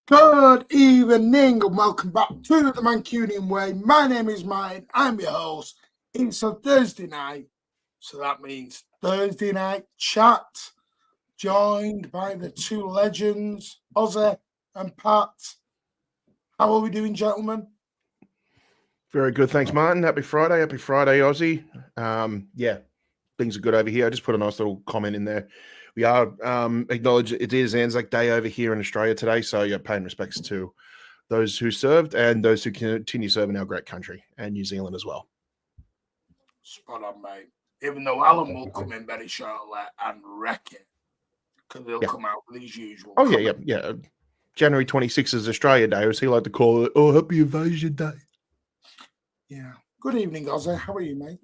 Good evening and welcome back to the Mancunian Way. My name is Martin. I'm your host. It's a Thursday night, so that means Thursday night chat, joined by the two legends, Ozzy and Pat. How are we doing, gentlemen? Very good, thanks, Martin. Happy Friday, Ozzy. Yeah, things are good over here. I just put a nice little comment in there. We are acknowledge it is Anzac Day over here in Australia today, so yeah, paying respects to those who served and those who continue serving our great country and New Zealand as well. Spot on, mate. Even though Alan will come in very shortly and wreck it, because he'll come out with his usual. Oh yeah. January 26th is Australia Day, or as he like to call it, Happy Invasion Day. Yeah. Good evening, Ozzy. How are you, mate?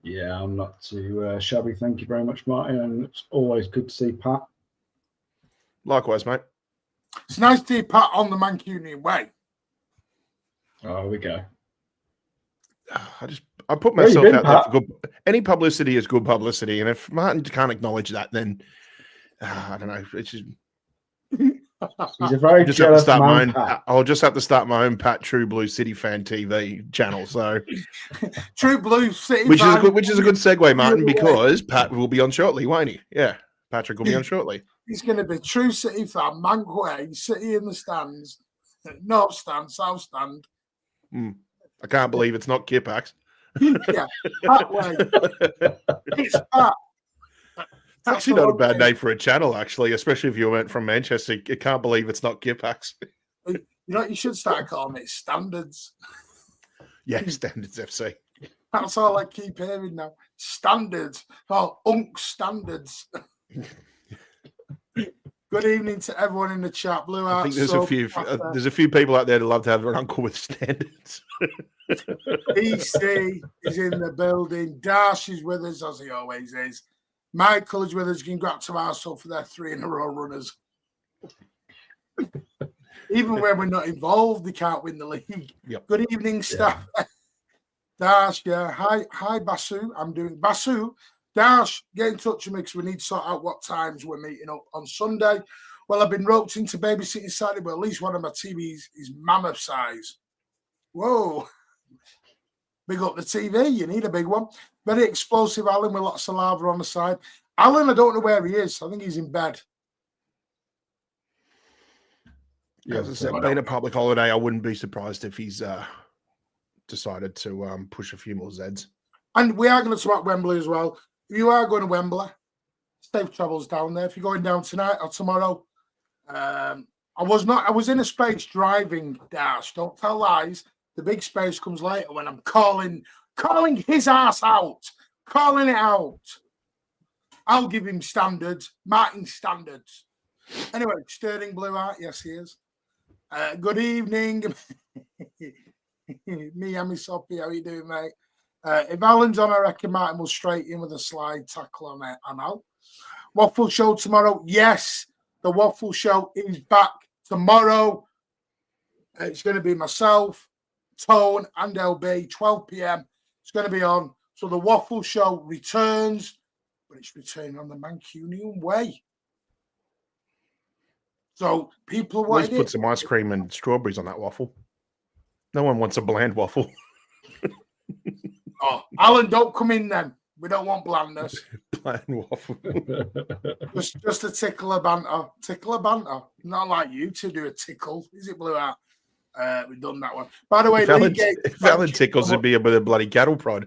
Yeah, I'm not too shabby. Thank you very much, Martin. And it's always good to see Pat. Likewise, mate. It's nice to see Pat on the Mancunian Way. Oh, we go. I put myself out there for good. Any publicity is good publicity, and if Martin can't acknowledge that, then I don't know. It's just. He's a very jealous man, Pat. I'll just have to start my own Pat True Blue City Fan TV channel. So, True Blue City, which is a good segue, Martin, because Pat will be on shortly, won't he? Yeah, Patrick will be on shortly. He's going to be True City fan, Manquay, City in the stands, North stand, South stand. I can't believe it's not Kipax. Yeah, that way. It's Pat. It's actually not a bad name for a channel, actually, especially if you went from Manchester. You can't believe it's not Kipax. You know what you should start calling it? Standards. Yeah, Standards FC. That's all I keep hearing now. Standards. Oh, Standards. Good evening to everyone in the chat. Blue Heart. I think there's a few people out there that love to have an uncle with standards. PC is in the building. Dash is with us, as he always is. Michael is with us. Congrats to Arsenal for their 3-in-a-row runners. Even when we're not involved, they can't win the league. Yep. Good evening, staff. Yeah. Dash, yeah. Hi, Basu. I'm doing Basu. Dash, get in touch with me because we need to sort out what times we're meeting up on Sunday. Well, I've been roped into babysitting Saturday, but at least one of my TVs is mammoth size. Whoa. Big up the TV. You need a big one. Very explosive Alan with lots of lava on the side. Alan, I don't know where he is. I think he's in bed. Yeah, as I said, being a public holiday, I wouldn't be surprised if he's decided to push a few more Zeds. And we are going to talk about Wembley as well. If you are going to Wembley, safe travels down there. If you're going down tonight or tomorrow, I was in a space driving, Dash. Don't tell lies. The big space comes later when I'm calling his ass out, calling it out. I'll give him standards, Martin standards. Anyway, Sterling Blue Heart, yes, he is. Good evening. Miami Soppy, how you doing, mate? If Alan's on, I reckon Martin will straight in with a slide tackle on it. I'm out. Waffle show tomorrow. Yes, the Waffle show is back tomorrow. It's going to be myself, Tone, and LB, 12 p.m. It's going to be on. So the Waffle show returns, but it's returning on the Mancunian Way. So people want to put some ice cream and strawberries on that waffle. No one wants a bland waffle. Oh, Alan, don't come in then. We don't want blandness. Bland waffle. just a tickle of banter. Tickle of banter. Not like you to do a tickle. Is it, Blue Heart? We've done that one. By the way, if Alan tickles, it'd be with a bloody cattle prod.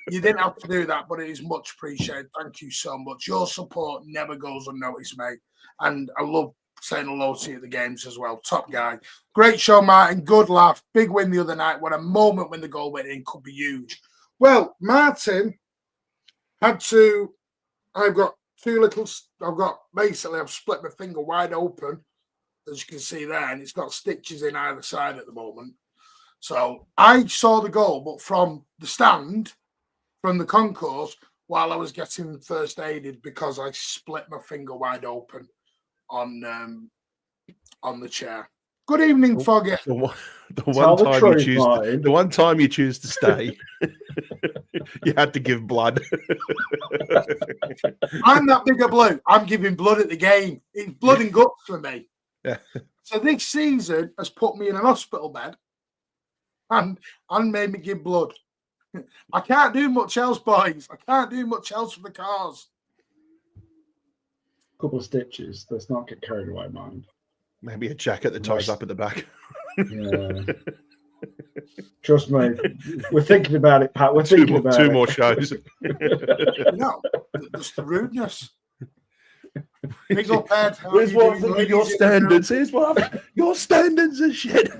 You didn't have to do that, but it is much appreciated. Thank you so much. Your support never goes unnoticed, mate. And I love saying hello to you at the games as well. Top guy. Great show, Martin. Good laugh. Big win the other night. What a moment when the goal went in. Could be huge. Well, Martin I've got I've split my finger wide open, as you can see there, and it's got stitches in either side at the moment. So I saw the goal, but from the stand, from the concourse, while I was getting first aided because I split my finger wide open on the chair. Good evening, Foggy. The one time you choose to stay, you had to give blood. I'm that bigger blue. I'm giving blood at the game. It's blood and guts for me. Yeah. So this season has put me in an hospital bed and made me give blood. I can't do much else, boys. I can't do much else for the cause. Couple of stitches. Let's not get carried away, mind. Maybe a jacket that ties up at the back. Yeah. Trust me, we're thinking about it, Pat. We're thinking about two more shows. No, just the rudeness. Big up head. Here's what I'm thinking your standards. Here's what your standards are shit.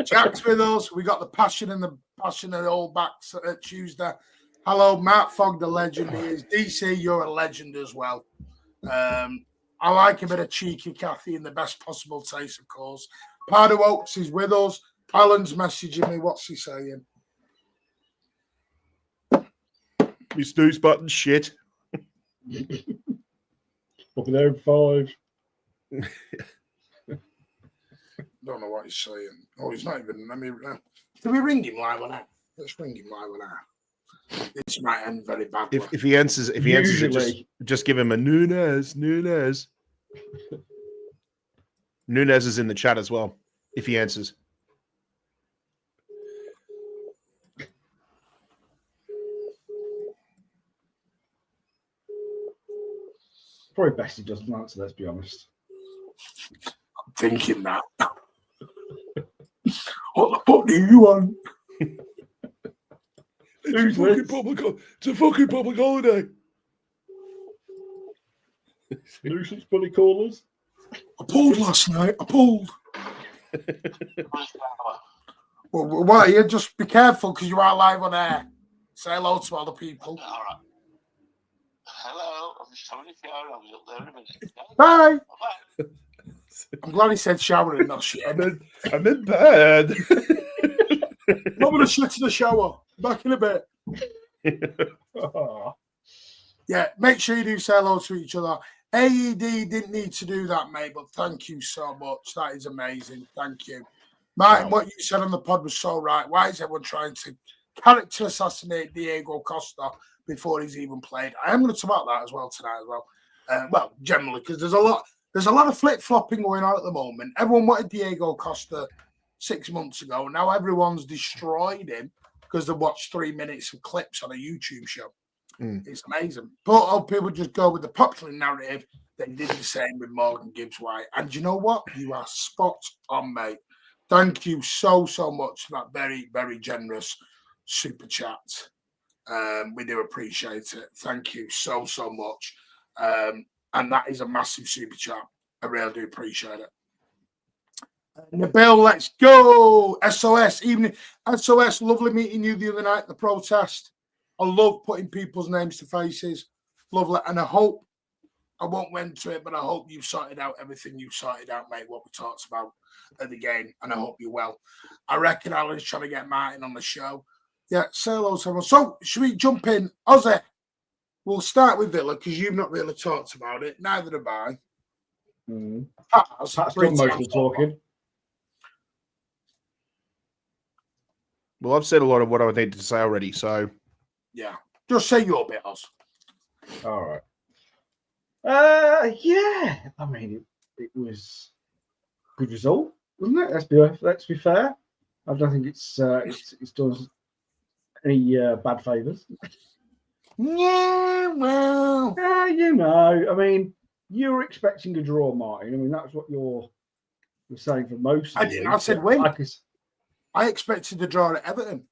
Jack's with us. We got the passion and all backs at Tuesday. Hello, Matt Fogg, the legend. He is. DC, you're a legend as well. I like a bit of cheeky Kathy in the best possible taste, of course. Pardo Oaks is with us. Alan's messaging me. What's he saying? You snooze button shit. Up there in 5. Don't know what he's saying. Oh, he's not even. Can we ring him live on that? Let's ring him live on that. This might end very badly. If he answers, just give him a Nunes. Nunes is in the chat as well. If he answers. Probably best he doesn't answer, let's be honest. I'm thinking that. What the fuck do you want? It's a fucking public holiday. Nuisance bully callers. I pulled last night. I pulled. Well, what? You just be careful because you are live on air. Say hello to all the people. All right. Hello. I'm just having a shower. I'll be up there in a minute. Bye. Bye. I'm glad he said shower and not shit. I'm in bed. Not going to shit in the shower. Back in a bit. Yeah, make sure you do say hello to each other. AED didn't need to do that, mate, but thank you so much. That is amazing. Thank you. Martin, what you said on the pod was so right. Why is everyone trying to character assassinate Diego Costa before he's even played? I am going to talk about that as well tonight as well. Well, generally, because there's a lot of flip-flopping going on at the moment. Everyone wanted Diego Costa 6 months ago. Now everyone's destroyed him because they watched 3 minutes of clips on a YouTube show. It's amazing. But people just go with the popular narrative. They did the same with Morgan Gibbs-White. And you know what? You are spot on, mate. Thank you so much for that very, very generous super chat. We do appreciate it. Thank you so much. And that is a massive super chat. I really do appreciate it. Nabil, let's go. SOS, evening. SOS, lovely meeting you the other night at the protest. I love putting people's names to faces. Lovely. And I hope, I won't go into it, but I hope you've sorted out everything you've sorted out, mate, what we talked about at the game. And I hope you're well. I reckon Alan's trying to get Martin on the show. Yeah, say hello to everyone. So, should we jump in? Ozzy, we'll start with Villa because you've not really talked about it. Neither have I. Pat's done most of the talking. Well, I've said a lot of what I needed to say already, so... Yeah. Just say your bit, Oz. All right. Yeah. I mean, it was a good result, wasn't it? Let's be fair. I don't think it's done us any bad favours. Yeah, well. You know, I mean, you were expecting a draw, Martin. I mean, that's what you're saying for most of I said win. I expected the draw at Everton.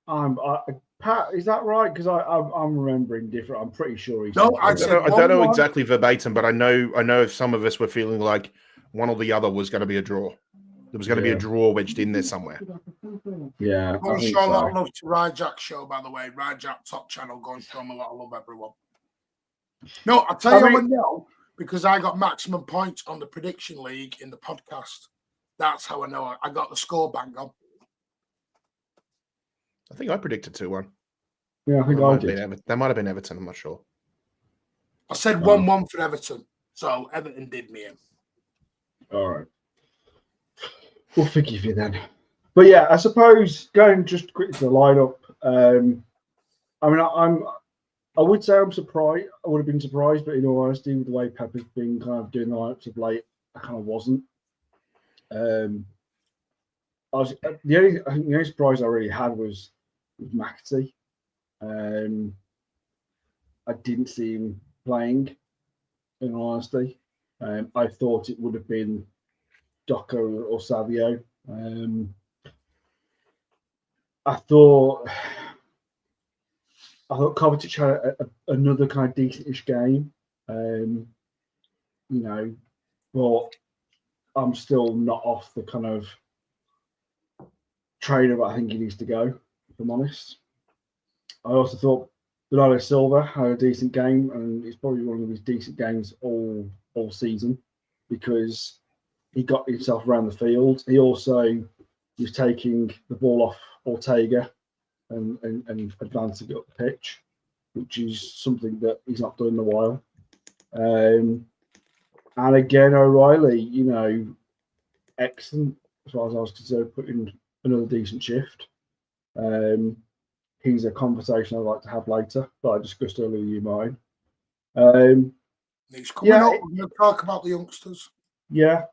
Pat, is that right? Because I'm remembering different. I'm pretty sure he's. No, I don't know exactly verbatim, but I know if some of us were feeling like one or the other was going to be a draw. There was going to be a draw wedged in there somewhere. Yeah. I'm going to show a lot of love to Rajak's show, by the way. Rajak top channel, going to show him a lot of love, everyone. No, I'll tell you how I know, because I got maximum points on the prediction league in the podcast. That's how I know I got the score bang on. I think I predicted 2-1. Yeah, I think I did. That might have been Everton. I'm not sure. I said 1-1 for Everton. So Everton did me in. All right. We'll forgive you then. But yeah, I suppose going just quickly to the lineup. I mean, I would say I'm surprised. I would have been surprised, but in all honesty, with the way Pep has been kind of doing the lineups of late, I kind of wasn't. I think the only surprise I really had was with McAtee. I didn't see him playing, in all honesty. I thought it would have been Doku or Savio. I thought Kovacic had another kind of decentish game, but I'm still not off the kind of trainer that I think he needs to go, if I'm honest. I also thought Bernardo Silva had a decent game, and it's probably one of his decent games all season because he got himself around the field. He also was taking the ball off Ortega and advancing it up the pitch, which is something that he's not done in a while. And again, O'Reilly, excellent as far as I was concerned, put in another decent shift. He's a conversation I'd like to have later, but I discussed earlier with you, mine. He's coming up. We're going to talk about the youngsters. Yeah.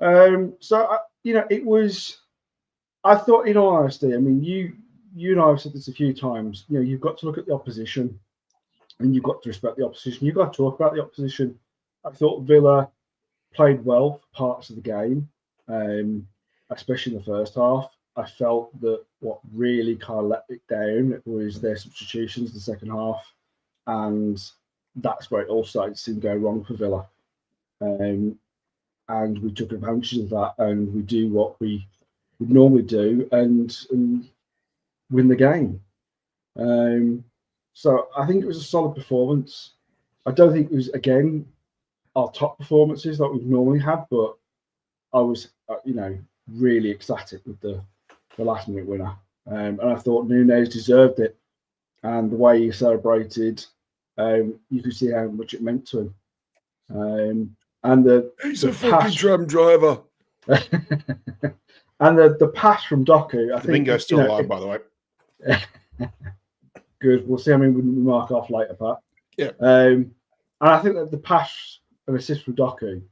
It was. I thought, in all honesty, I mean, you and I have said this a few times. You've got to look at the opposition, and you've got to respect the opposition. You've got to talk about the opposition. I thought Villa played well for parts of the game, especially in the first half. I felt that what really kind of let it down was their substitutions in the second half, and that's where it all started to go wrong for Villa. And we took advantage of that, and we do what we would normally do and win the game. So I think it was a solid performance. I don't think it was, again, our top performances that we've normally had, but I was, really ecstatic with the last minute winner. And I thought Núñez deserved it. And the way he celebrated, you could see how much it meant to him. He's a fucking tram driver. And the pass from Doku, I think. Bingo's still alive, by the way. Good. We'll see how many we mark off later, Pat. Yeah. And I think that the pass and assist from Doku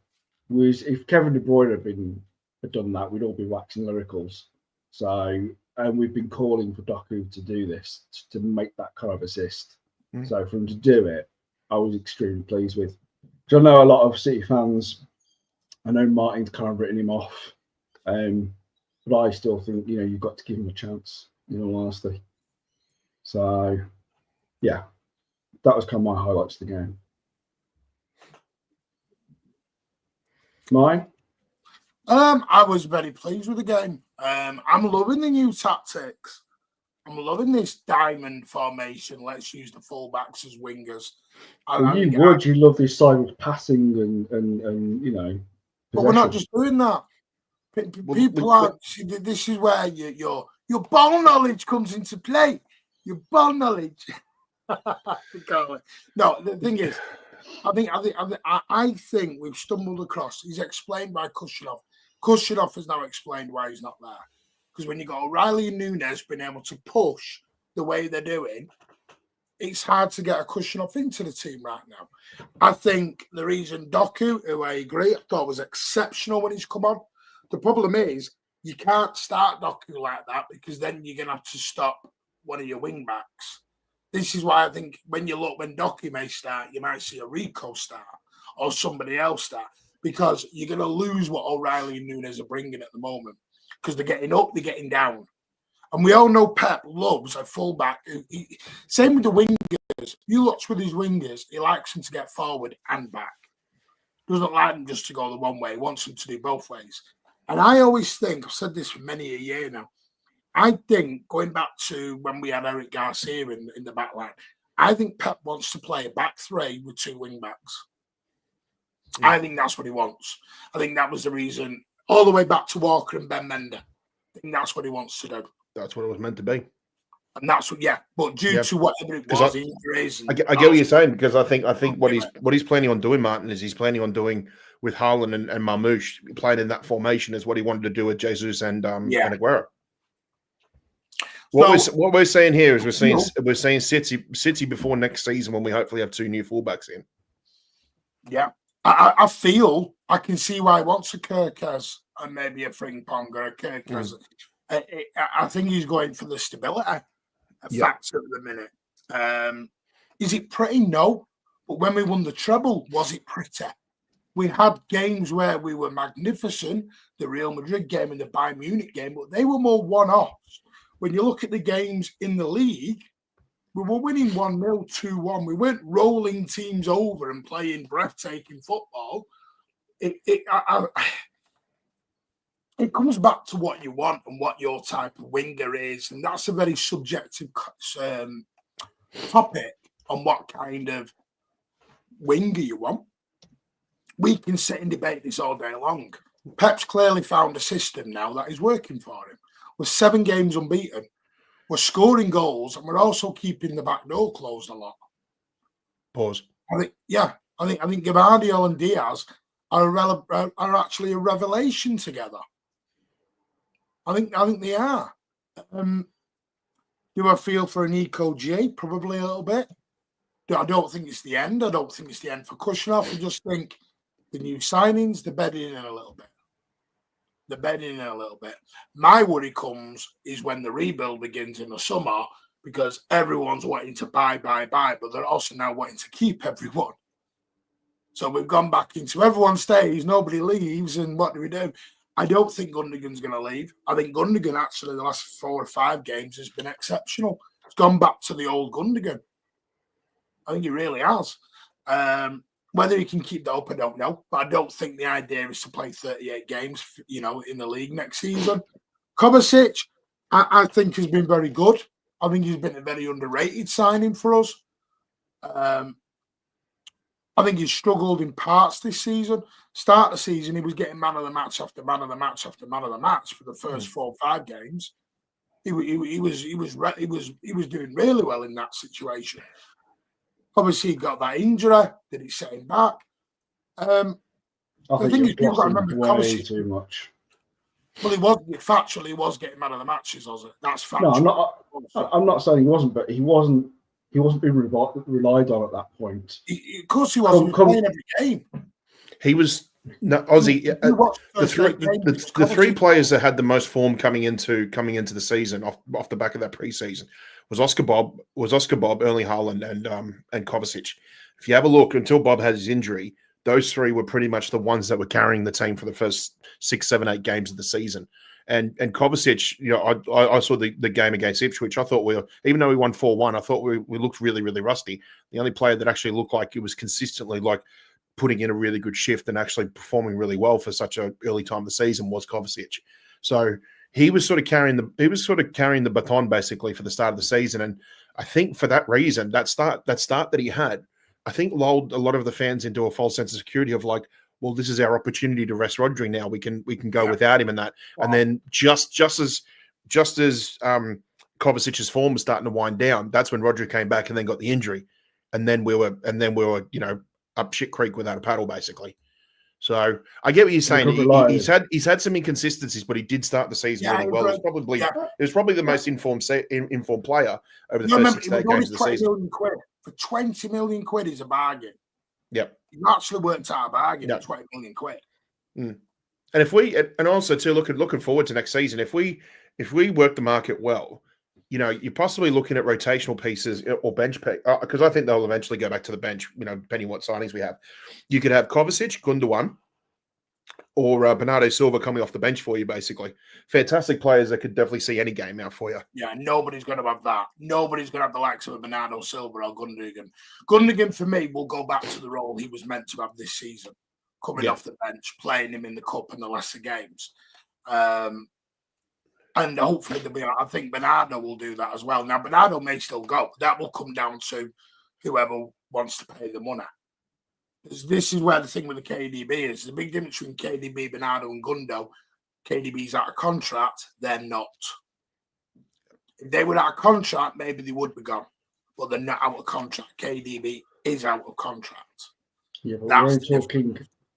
was, if Kevin De Bruyne had done that, we'd all be waxing lyricals. So, and we've been calling for Doku to do this, to make that kind of assist. So for him to do it, I was extremely pleased with. Because I know a lot of City fans, I know Martin's kind of written him off, but I still think, you've got to give him a chance, in all honesty. So, yeah, that was kind of my highlights of the game. Mine? I was very pleased with the game. I'm loving the new tactics. I'm loving this diamond formation. Let's use the fullbacks as wingers. You love this side with passing and But we're not just doing that. People are. This is where your ball knowledge comes into play. Your ball knowledge. No, the thing is, I think we've stumbled across. He's explained by Kushinov. Kushinov has now explained why he's not there. Because when you got O'Reilly and Núñez being able to push the way they're doing, it's hard to get a Kushinov into the team right now. I think the reason Doku, who I agree, I thought was exceptional when he's come on. The problem is you can't start Doku like that because then you're going to have to stop one of your wing backs. This is why I think when Doku may start, you might see a Rico start or somebody else start because you're going to lose what O'Reilly and Núñez are bringing at the moment because they're getting up, they're getting down. And we all know Pep loves a fullback. Same with the wingers. You look with his wingers, he likes them to get forward and back. Doesn't like them just to go the one way. He wants them to do both ways. And I always think, I've said this for many a year now, I think going back to when we had Eric Garcia in the back line, I think Pep wants to play a back three with two wing backs. Yeah. I think that's what he wants. I think that was the reason, all the way back to Walker and Ben Mender. I think that's what he wants to do. That's what it was meant to be. And that's what, but due to whatever it was, injuries. I get what you're saying because I think what he's planning on doing, Martin, is he's planning on doing with Haaland and Marmoush, playing in that formation is what he wanted to do with Jesus and Aguero. What we're saying here is No. we're seeing City before next season when we hopefully have 2 new fullbacks in. Yeah, I feel I can see why he wants a Kirkes and maybe a Frimpong or a Kirkes. I think he's going for the stability factor at the minute. Is it pretty? No. But when we won the treble, was it pretty? We had games where we were magnificent, the Real Madrid game and the Bayern Munich game, but they were more one-offs. When you look at the games in the league, we were winning 1-0, 2-1. We weren't rolling teams over and playing breathtaking football. It comes back to what you want and what your type of winger is, and that's a very subjective topic on what kind of winger you want. We can sit and debate this all day long. Pep's clearly found a system now that is working for him. We're 7 games unbeaten. We're scoring goals, and we're also keeping the back door closed a lot. Pause. I think Gavardiol and Diaz are actually a revelation together. I think they are. Do I feel for an Eco G? Probably a little bit. I don't think it's the end. I don't think it's the end for Kushnov. I just think the new signings, they're bedding in a little bit. My worry is when the rebuild begins in the summer, because everyone's wanting to buy, but they're also now wanting to keep everyone. So we've gone back into everyone stays, nobody leaves, and what do we do? I don't think Gundogan's going to leave. I think Gundogan, actually, the last 4 or 5 games has been exceptional. It's gone back to the old Gundogan. I think he really has. Whether he can keep that up, I don't know. But I don't think the idea is to play 38 games, in the league next season. Kovacic, I think, has been very good. I think he's been a very underrated signing for us. I think he's struggled in parts this season. Start of the season, he was getting man of the match after man of the match after man of the match for the first 4 or 5 games. He was doing really well in that situation. Obviously, he got that injury. Did it set him back? I think he's lost way too much. Well, he was getting man of the matches, was it? That's factual. No, I'm not saying he wasn't, but he wasn't being relied on at that point. Of course, he wasn't playing every game. He was Aussie. The 3 players that had the most form coming into the season off the back of that preseason was Oscar Bob, Erling Haaland, and Kovacic. If you have a look, until Bob had his injury, those 3 were pretty much the ones that were carrying the team for the first 6, 7, 8 games of the season. And Kovacic, I saw the game against Ipswich. I thought even though we won 4-1, I thought we looked really, really rusty. The only player that actually looked like he was consistently putting in a really good shift and actually performing really well for such an early time of the season was Kovacic. So he was sort of carrying the baton basically for the start of the season. And I think for that reason, that start that he had, I think lulled a lot of the fans into a false sense of security of well, this is our opportunity to rest Rodri now. We can go without him and that. Wow. And then just as Kovacic's form was starting to wind down, that's when Rodri came back and then got the injury. And then we were up shit creek without a paddle, basically. So I get what you're saying. He's had some inconsistencies, but he did start the season really well. It was probably the most informed player over the first 6 games of the season. For 20 million quid is a bargain. Yep. You actually worked out a bargain for 20 million quid. Mm. And also too, looking forward to next season, if we work the market well, you're possibly looking at rotational pieces or bench pay, because I think they'll eventually go back to the bench, depending what signings we have. You could have Kovacic, Gundogan, or Bernardo Silva coming off the bench for you, basically. Fantastic players that could definitely see any game out for you. Yeah, nobody's going to have that. Nobody's going to have the likes of a Bernardo Silva or Gundogan. Gundogan, for me, will go back to the role he was meant to have this season, coming off the bench, playing him in the Cup and the lesser games. And hopefully, I think Bernardo will do that as well. Now, Bernardo may still go. That will come down to whoever wants to pay the money. This is where the thing with the KDB is. There's a big difference between KDB, Bernardo, and Gundo. KDB's out of contract. They're not. If they were out of contract, maybe they would be gone. But they're not out of contract. KDB is out of contract. Yeah, but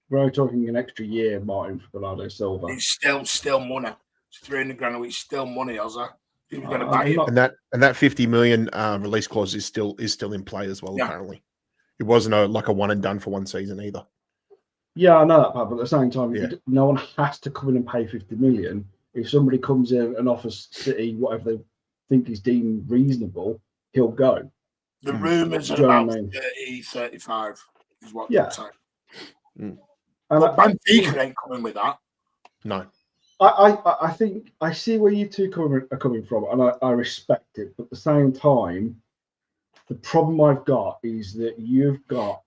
we're talking an extra year, Martin, for Bernardo Silva. It's still money. It's 300 grand a week, still money, Ozza. He was going to buy I'm it. not- And that 50 million release clause is still in play as well. Yeah. Apparently, it wasn't like a one and done for one season either. Yeah, I know that, Pat, but at the same time, Yeah. no one has to come in and pay 50 million. If somebody comes in and offers City whatever they think is deemed reasonable, he'll go. The rumours are Do you know what about I mean? 30, 35 is what Yeah. they're saying. And But Benfica ain't coming with that. No. I think I see where you two are coming from, and I respect it. But at the same time, the problem I've got is that you've got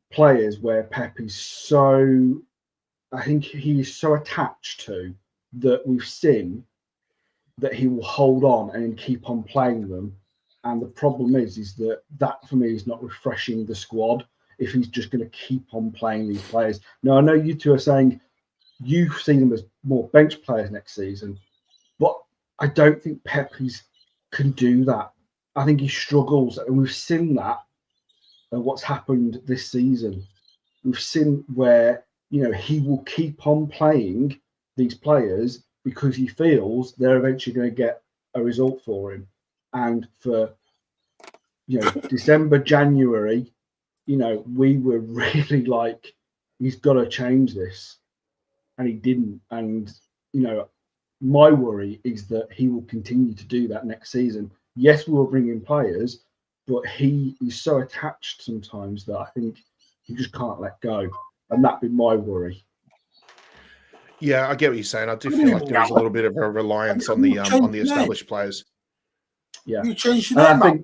players where Pep is so, I think he's so attached to that we've seen that he will hold on and keep on playing them. And the problem is that for me is not refreshing the squad if he's just going to keep on playing these players. Now, I know you two are saying you see them as more bench players next season, but I don't think Pep can do that. I think he struggles, and we've seen that what's happened this season. We've seen where he will keep on playing these players because he feels they're eventually going to get a result for him. And for December, January, we were really like, he's got to change this, and he didn't. And my worry is that he will continue to do that next season. Yes, we will bring in players, but he is so attached sometimes that I think he just can't let go, and that'd be my worry. Yeah, I get what you're saying. I do feel like there is a little bit of a reliance on the established players. Yeah, You changed your and name.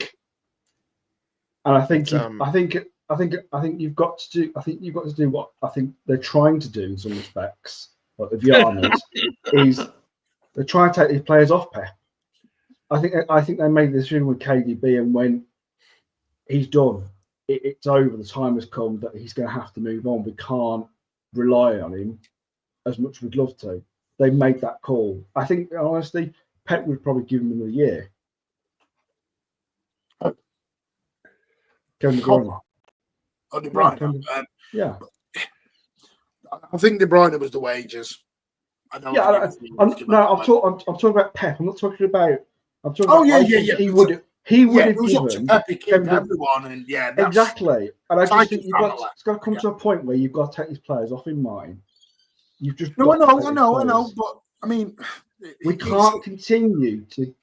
I think you've got to do. I think you've got to do what I think they're trying to do in some respects. Like the Vianas is they're trying to take these players off Pep. I think they made the decision with KDB, and when he's done, it's over. The time has come that he's going to have to move on. We can't rely on him as much as we'd love to. They made that call. I think honestly, Pep would probably give him a year. Kevin De Bruyne. Oh, De Bruyne. Yeah. I think De Bruyne was the wages. I don't. Yeah. I'm talking about Pep. I'm not talking about. I'm talking. Oh about, yeah. He would have it was up to given Pep to keep Kevin everyone, and exactly. And I just think family. it's got to come to a point where you've got to take these players off in mind. You've just I know, but I mean, we can't continue to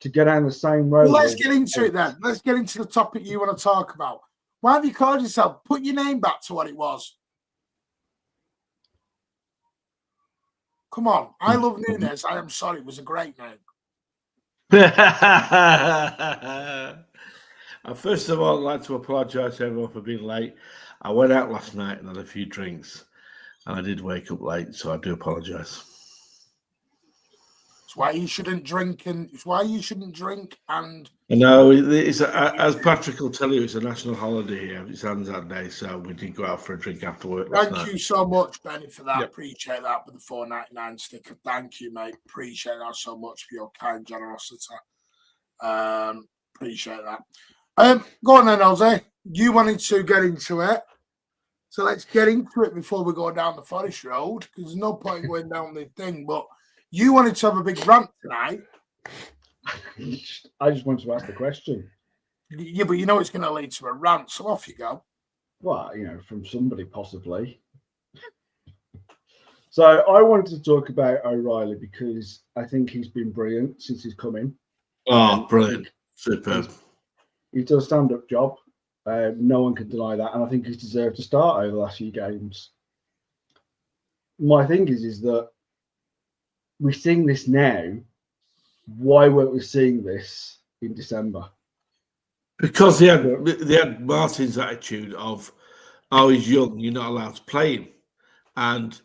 go down the same road. Well, let's get into it then. Let's get into the topic you want to talk about. Why have you called yourself? Put your name back to what it was. Come on. I love Nunes. I am sorry. It was a great name. First of all, I'd like to apologise to everyone for being late. I went out last night and had a few drinks, and I did wake up late, so I do apologise. It's why you shouldn't drink, and No, it's as Patrick will tell you, it's a national holiday here. It's that day, so we did go out for a drink after work last night. Thank you so much, Benny, for that. Yep. Appreciate that with the $4.99 sticker. Thank you, mate. Appreciate that so much for your kind generosity. Appreciate that. Go on then, Jose. You wanted to get into it. So let's get into it before we go down the Forest Road, because there's no point in going down the thing. But you wanted to have a big rant tonight. I just wanted to ask the question. Yeah, but you know it's going to lead to a rant, so off you go. Well, from somebody possibly. So I wanted to talk about O'Reilly because I think he's been brilliant since he's come in. Oh, brilliant. Superb. He's done a stand-up job. No one can deny that. And I think he's deserved to start over the last few games. My thing is that we're seeing this now. Why weren't we seeing this in December? Because they had Martin's attitude of, oh, he's young, you're not allowed to play him. And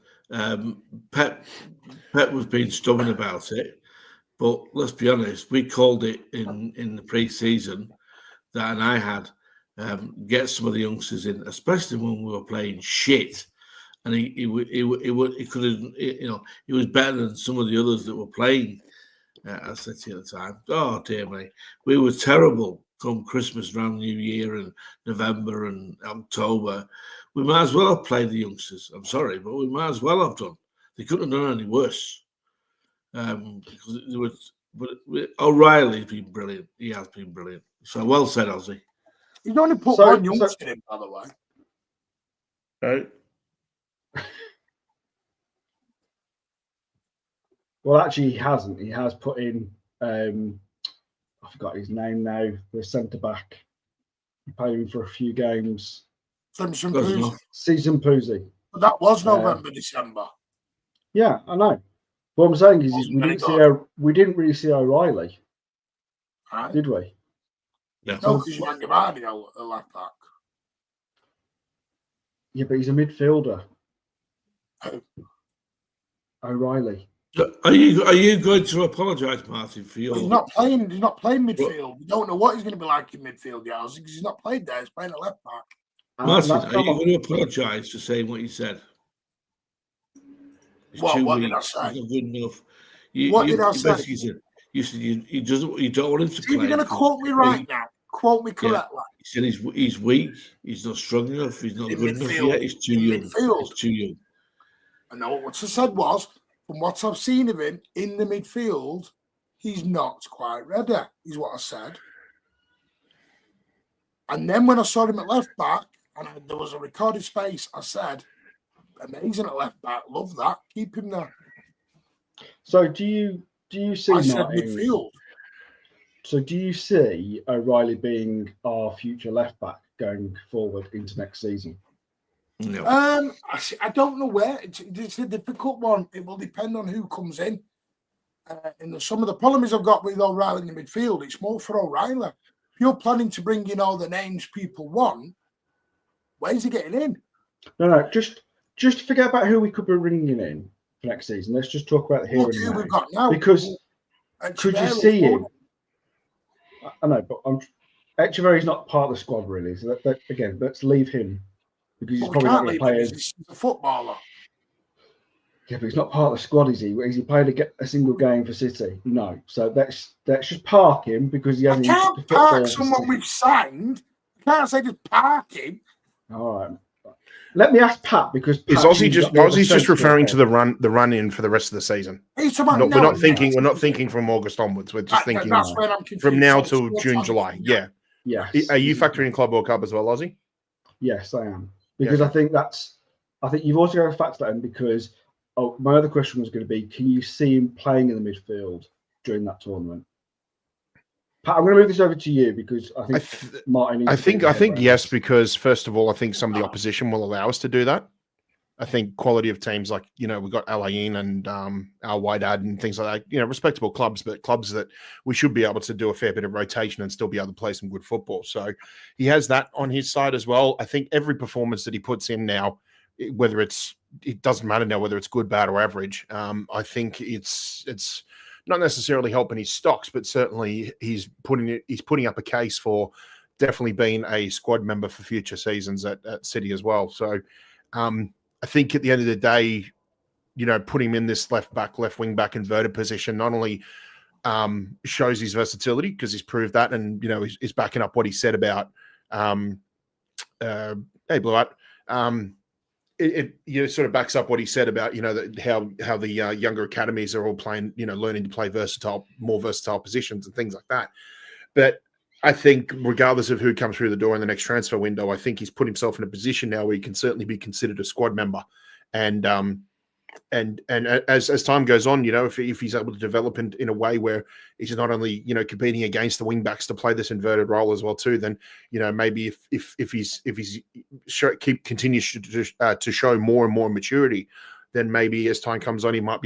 Pep was being stubborn about it. But let's be honest, we called it in the pre-season that, and I had, get some of the youngsters in, especially when we were playing shit. And he could have, he was better than some of the others that were playing at City at the time. Oh dear me, we were terrible come Christmas, around New Year, and November and October. We might as well have played the youngsters. I'm sorry, but we might as well have done. They couldn't have done any worse because But O'Reilly's been brilliant. He has been brilliant. So well said, Ozzy. He's only put So- one so- youngster in, by the way. Right? Well, actually, he hasn't. He has put in. I forgot his name now. The centre back. He played him for a few games. Simpson Close Pools. enough. Season Poozy. But that was November, December. Yeah, I know. What I'm saying is, Wasn't we very didn't see good. we didn't really see O'Reilly, Right? did we? Yeah. No, because you had Givardi a left back. Yeah, but he's a midfielder. Who? O'Reilly. So are you going to apologise, Martin, for your? Well, he's not playing. He's not playing midfield. We don't know what he's going to be like in midfield, yeah, because he's not played there. He's playing a left back. Martin, that's are you come going to apologise for saying what you said? It's What? too What weak. did I It's say? not good enough. What did I you say? basically said you said you don't want him to See if play. you're going to because quote me right now. Quote me correctly. He said he's weak. He's not strong enough. He's not In good enough midfield. yet. He's too In young. midfield. He's too young. And now what I said was, from what I've seen of him in the midfield, he's not quite ready, is what I said. And then when I saw him at left back, and there was a recorded space, I said, amazing at left back, love that, keep him there. So do you see I said Martin? midfield. So do you see O'Reilly being our future left back going forward into next season? No. I don't know where. It's a difficult one. It will depend on who comes in. And some of the problems I've got with O'Reilly in the midfield, it's more for O'Reilly. If you're planning to bring in all the names people want, where's he getting in? No. Just forget about who we could be bringing in for next season. Let's just talk about here Look and who now. we've got now. Because could you see him? I know, but Echeverry's not part of the squad really. So again, let's leave him because he's But we probably not can't going to leave play. him. He's a footballer. Yeah, but he's not part of the squad, is he? Has he played a single game for City? No. So let's just park him because he I hasn't. can't park someone we've signed. I can't say just park him. All right. Let me ask Pat because Is Pat, Aussie just Aussie's just referring to the run in for the rest of the season? He's talking about We're now, not thinking. yeah. We're not thinking from August onwards. We're just thinking That's where I'm confused. from now So till what's June, on July. it? Yeah. Yes. Are you factoring in Club World Cup as well, Aussie? Yes, I am. Because Yeah. I think you've also got to factor that in because my other question was going to be, can you see him playing in the midfield during that tournament? Pat, I'm going to move this over to you because I think Martin. I think yes, because first of all, I think some of the opposition will allow us to do that. I think quality of teams like, we've got Al Ain and Al Wydad and things like that, respectable clubs, but clubs that we should be able to do a fair bit of rotation and still be able to play some good football. So he has that on his side as well. I think every performance that he puts in now, whether it doesn't matter now whether it's good, bad, or average. I think it's not necessarily helping his stocks, but certainly he's putting up a case for definitely being a squad member for future seasons at City as well. So I think at the end of the day, put him in this left wing back inverted position not only shows his versatility because he's proved that, and he's backing up what he said about hey Blue Art. It sort of backs up what he said about how the younger academies are all playing, learning to play more versatile positions and things like that. But I think regardless of who comes through the door in the next transfer window, I think he's put himself in a position now where he can certainly be considered a squad member. And as time goes on, if he's able to develop in a way where he's not only competing against the wing backs to play this inverted role as well too, then maybe if he's continues to show more and more maturity, then maybe as time comes on, he might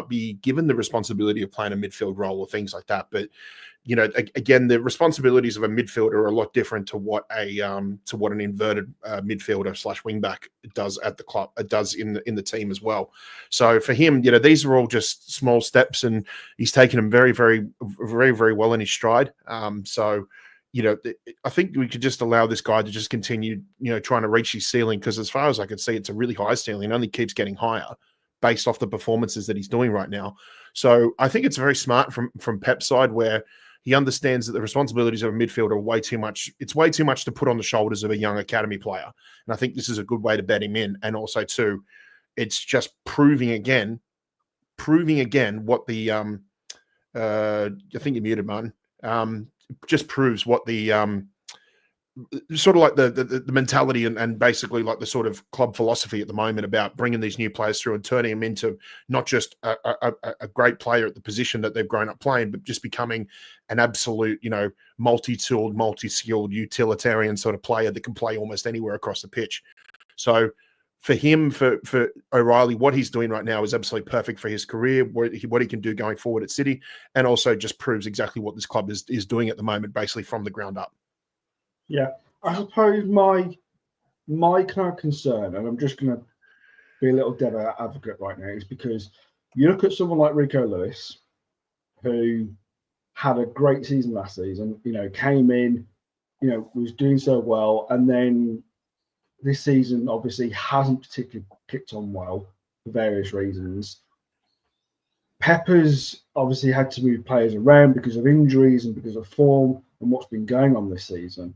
be given the responsibility of playing a midfield role or things like that. But again, the responsibilities of a midfielder are a lot different to what an inverted midfielder / wingback does at the club, does in the team as well. So for him, these are all just small steps, and he's taken them very, very, very, very well in his stride. So I think we could just allow this guy to just continue, trying to reach his ceiling, because as far as I can see, it's a really high ceiling. It only keeps getting higher based off the performances that he's doing right now. So I think it's very smart from Pep's side, where he understands that the responsibilities of a midfielder are way too much. It's way too much to put on the shoulders of a young academy player. And I think this is a good way to bet him in. And also too, it's just proving again what the I think you're muted, Martin. Just proves what the sort of like the mentality and basically like the sort of club philosophy at the moment about bringing these new players through and turning them into not just a great player at the position that they've grown up playing, but just becoming an absolute, multi-tooled, multi-skilled, utilitarian sort of player that can play almost anywhere across the pitch. So for him, for O'Reilly, what he's doing right now is absolutely perfect for his career, what he can do going forward at City, and also just proves exactly what this club is doing at the moment, basically from the ground up. Yeah, I suppose my kind of concern, and I'm just going to be a little devil advocate right now, is because you look at someone like Rico Lewis, who had a great season last season, came in, was doing so well, and then this season obviously hasn't particularly kicked on well for various reasons. Pepper's obviously had to move players around because of injuries and because of form and what's been going on this season.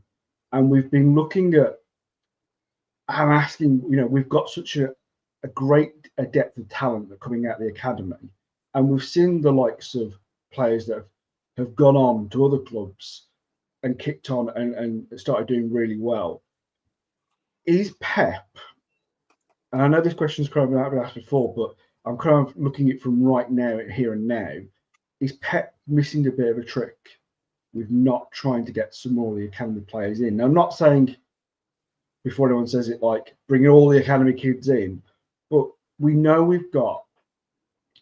And we've been looking at and asking, we've got such a great depth of talent that coming out of the academy. And we've seen the likes of players that have gone on to other clubs and kicked on and started doing really well. Is Pep, and I know this question's kind of been asked before, but I'm kind of looking at it from right now, here and now. Is Pep missing a bit of a trick with not trying to get some more of the academy players in? Now, I'm not saying, before anyone says it, like bringing all the academy kids in, but we know we've got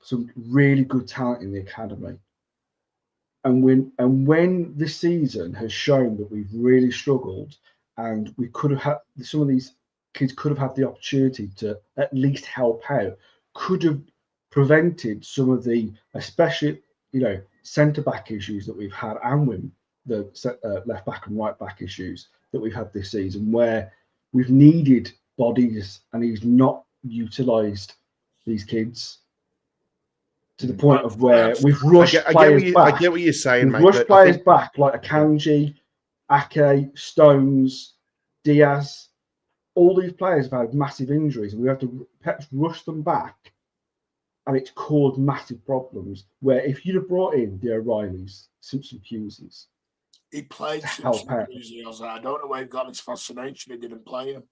some really good talent in the academy. And when this season has shown that we've really struggled, and we could have had some of these kids could have had the opportunity to at least help out, could have prevented some of the, especially centre back issues that we've had, and with the left back and right back issues that we've had this season, where we've needed bodies and he's not utilised these kids to the point of where we've rushed players back. I get what you're saying, we've mate. rushed players back like Akanji, Ake, Stones, Diaz. All these players have had massive injuries, and we have to rush them back, and it's caused massive problems. Where if you'd have brought in the O'Reillys, Simpson Hugheses, he played Simpson Hughes. I don't know where he got his fascination. He didn't play him.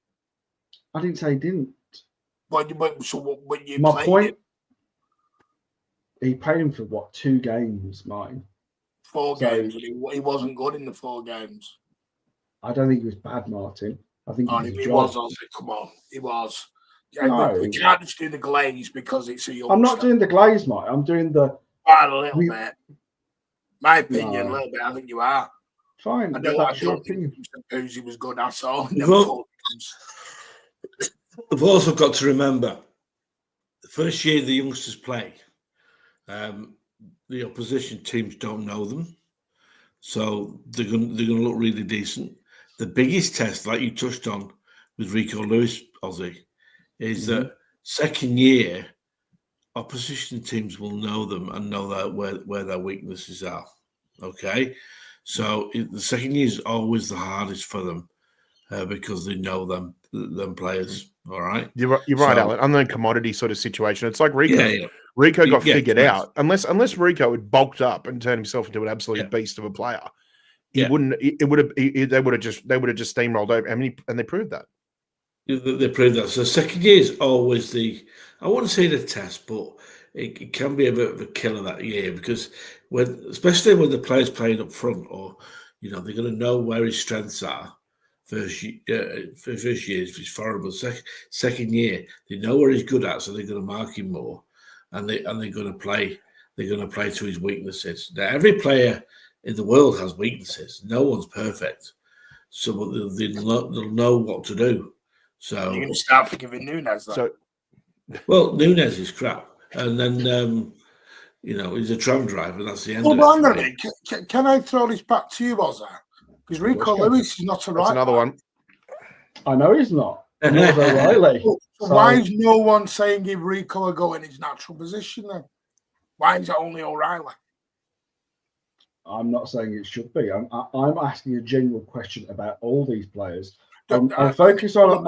I didn't say he didn't. But when you my played point, him, he played him for what, 2 games, mine. 4 games, and he wasn't good in the 4 games. I don't think he was bad, Martin. I think he was. Come on, he was. No. We can't just do the glaze because it's a youngster. I'm not doing the glaze, mate. I'm doing the. A little bit. My opinion, a little bit. I think you are. Fine. I don't think he was good at all. We've also got to remember the first year the youngsters play, the opposition teams don't know them, so they're going to look really decent. The biggest test, like you touched on with Rico Lewis, Ozzy, is that second year opposition teams will know them and know that where their weaknesses are. Okay, so the second year is always the hardest for them because they know them players. All right, you're right, Alan. Unknown commodity sort of situation. It's like Rico. Yeah. Rico got figured out. Unless Rico had bulked up and turned himself into an absolute beast of a player, he wouldn't. They would have just steamrolled over. And they proved that. They proved that. So second year is always I wouldn't say the test, but it can be a bit of a killer that year because especially when the player's playing up front, or they're going to know where his strengths are. First year, if he's horrible. Second year, they know where he's good at, so they're going to mark him more, and they're going to play. They're going to play to his weaknesses. Now, every player in the world has weaknesses. No one's perfect, so they'll know what to do. So you're going to start forgiving Nunes. Well, Nunes is crap, and then he's a tram driver. That's the end. Hang on a minute. Can I throw this back to you, Ozzy? Because Rico Lewis is not a right. That's another one. I know he's not. O'Reilly. So why is no one saying give Rico a go in his natural position then? Why is it only O'Reilly? I'm not saying it should be. I'm asking a general question about all these players. I'm focused on.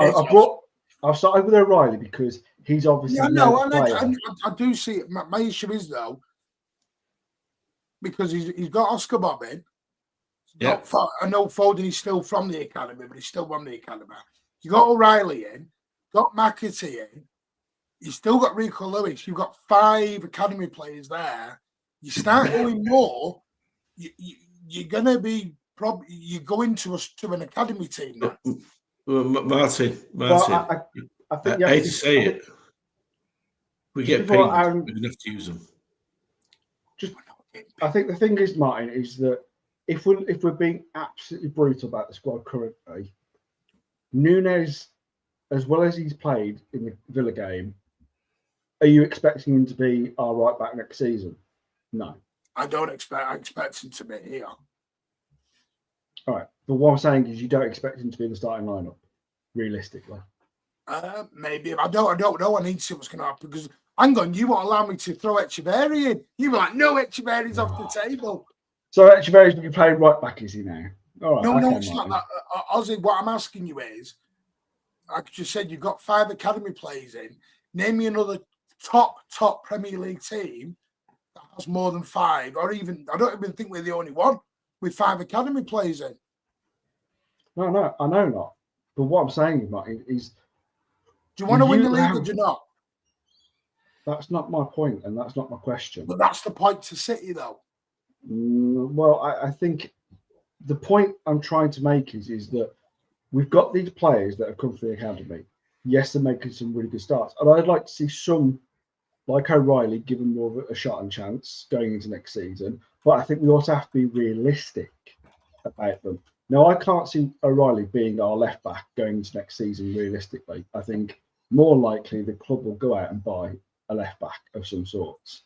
I've started with O'Reilly because he's obviously. I do see it. My issue is though, because he's got Oscar Bob in. Yeah. I know Foden is still from the academy, but he's still from the academy. You got O'Reilly in, got McAtee in. You still got Rico Lewis. You've got 5 academy players there. You start going more, you're gonna be you go into an academy team now. Well, Martin, Well, I think I hate to say it. We get paid. We're gonna have to use them. I think the thing is, Martin, is that if we're being absolutely brutal about the squad currently, Nunes, as well as he's played in the Villa game, are you expecting him to be our right back next season? No. I expect him to be here. All right. But what I'm saying is you don't expect him to be in the starting lineup, realistically. Maybe. I don't know. I need to see what's going to happen because hang on, you won't allow me to throw Echeverri in. You were like, no, Echeverri's off the table. So Echeverri's going to be playing right back, is he now? All right. No, it's not that. Ozzy, what I'm asking you is, like you just said, you've got 5 academy players in. Name me another top Premier League team that has more than 5, or even I don't even think we're the only one with 5 academy players in. No, I know not. But what I'm saying, Martin, is do you want to win the league or do you not? That's not my point, and that's not my question. But that's the point to City, though. Well, I think the point I'm trying to make is that we've got these players that have come from the academy. Yes, they're making some really good starts. And I'd like to see some, like O'Reilly, given more of a shot and chance going into next season. But I think we also have to be realistic about them. Now, I can't see O'Reilly being our left back going into next season realistically. I think more likely the club will go out and buy a left back of some sorts.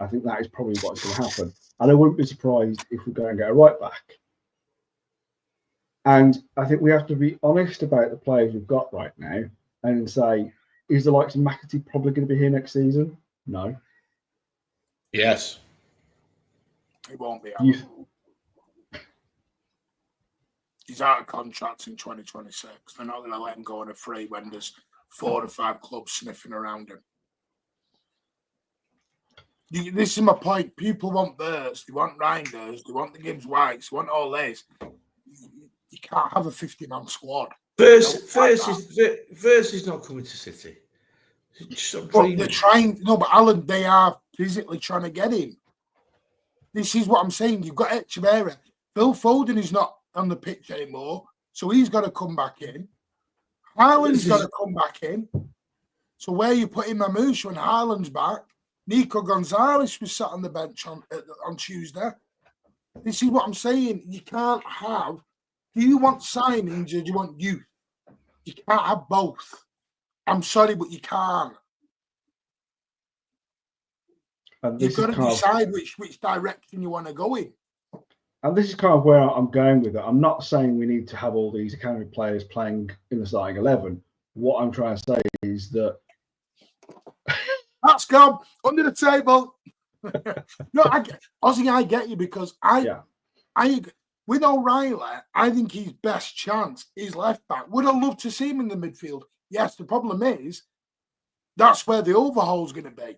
I think that is probably what's going to happen. And I wouldn't be surprised if we go and get a right back. And I think we have to be honest about the players we've got right now and say, is the likes of McAtee probably going to be here next season? No. Yes. He won't be. He's out of contract in 2026. They're not going to let him go on a free when there's 4 or 5 clubs sniffing around him. This is my point. People want Burts, they want Reinders, they want the Gibbs Whites, they want all this. You can't have a 50-man squad. First is not coming to City. But they're trying. No, but Alan, they are physically trying to get him. This is what I'm saying. You've got Echeverri. Phil Foden is not on the pitch anymore, so he's got to come back in. Haaland's got to come back in. So where are you putting Mamouche when Haaland's back? Nico Gonzalez was sat on the bench on Tuesday. This is what I'm saying. You can't have. Do you want signings or do you want youth? You can't have both. I'm sorry, but you can't. You've got to decide which direction you want to go in. And this is kind of where I'm going with it. I'm not saying we need to have all these academy players playing in the starting 11. What I'm trying to say is that that's gone under the table. No, I get you because with O'Reilly, I think his best chance is left back. Would I love to see him in the midfield? Yes. The problem is that's where the overhaul's going to be.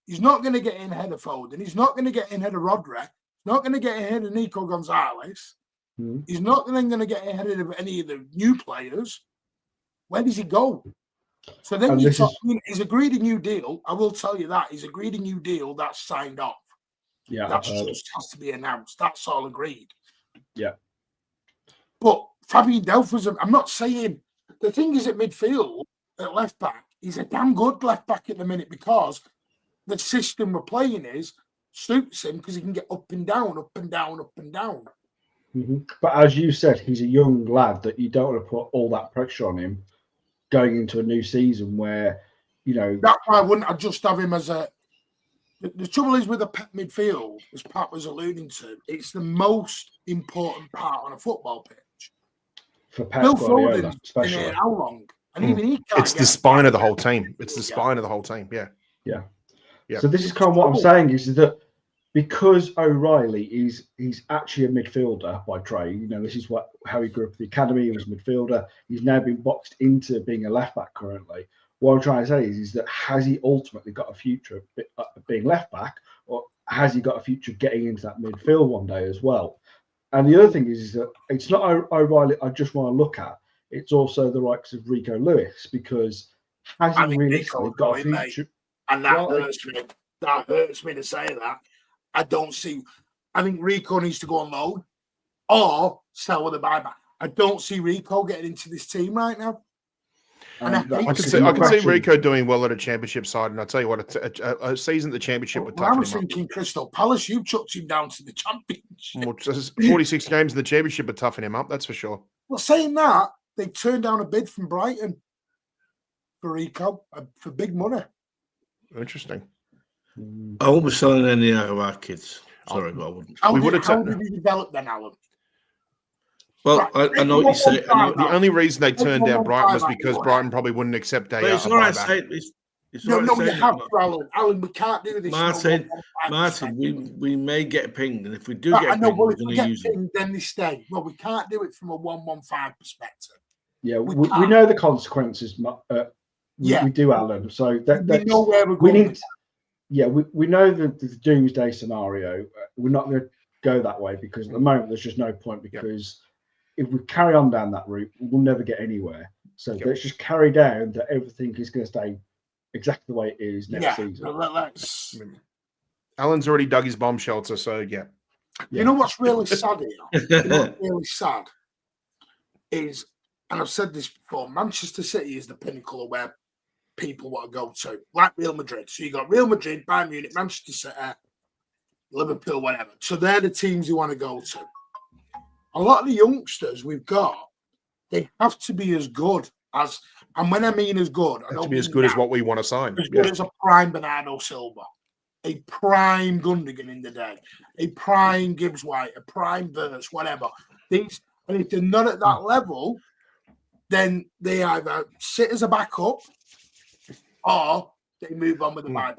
He's not going to get in ahead of Foden. He's not going to get in ahead of Rodri. He's not going to get ahead of Nico Gonzalez. He's not going to get ahead of any of the new players. Where does he go? So then he's agreed a new deal. I will tell you that. He's agreed a new deal that's signed off. Yeah. That just has to be announced. That's all agreed. Yeah. But Fabian Delph I'm not saying, the thing is at midfield, at left back, he's a damn good left back at the minute because the system we're playing suits him because he can get up and down, up and down, up and down. Mm-hmm. But as you said, he's a young lad that you don't want to put all that pressure on him going into a new season where, That's why I just have him as a... The trouble is with a midfield, as Pat was alluding to, it's the most important part on a football pitch. For Pep Guardiola, especially. How long? And even he can't. It's the spine of the whole team. It's the spine of the whole team. Yeah. So this is kind of what I'm saying is that because O'Reilly he's actually a midfielder by trade. This is how he grew up at the academy. He was a midfielder. He's now been boxed into being a left back currently. What I'm trying to say is that has he ultimately got a future of being left back, or has he got a future getting into that midfield one day as well? And the other thing is that it's not I just want to look at. It's also the likes of Rico Lewis, because has I he think realistically Rico's got a going, mate. future? And that Well, hurts me. That hurts me to say that. I don't see. I think Rico needs to go on loan or sell with a buyback. I don't see Rico getting into this team right now. And I that- hate I can to see, see I can see that. Rico doing well at a championship side, and I'll tell you what, a season at the championship would Well, I toughen was him up. thinking Crystal Palace, you chucked him down to the championship. Well, 46 games in the championship would toughen him up, that's for sure. Well, saying that, they turned down a bid from Brighton for Rico for big money. Interesting. I won't be selling any out of our kids. Sorry, but I wouldn't. How We did, would've how ta- did he develop then, Alan? Well, I know what you say. I know, The only reason they turned down Brighton was 1.15 because out. Brighton probably wouldn't accept but a it's all right buyback. saying it's No, all right no, you saying have that, to, Alan. Alan, we can't do this. Martin, we may get pinged, and if we do I get know, pinged, well, we're if we going to get use them. pinged, then they stay. Well, we can't do it from a 115 perspective. Yeah, We we can't. know the consequences. Yeah. We do, Alan. So We that's, know where we're we going. need. Yeah, we know the doomsday scenario. We're not going to go that way, because at the moment there's just no point, because if we carry on down that route, we'll never get anywhere. So let's just carry down that everything is going to stay exactly the way it is next season. Let's. Alan's already dug his bomb shelter, so yeah. You know what's really sad here? You know what's really sad is, and I've said this before, Manchester City is the pinnacle of where people want to go to, like Real Madrid. So you got Real Madrid, Bayern Munich, Manchester City, Liverpool, whatever. So they're the teams you want to go to. A lot of the youngsters we've got, they have to be as good as, and when I mean as good, I To don't be as mean good as that, what we want to sign. as good as a prime Bernardo Silva, a prime Gundogan in the day, a prime Gibbs White, a prime Verts, whatever. These, and if they're not at that level, then they either sit as a backup or they move on with the buyback.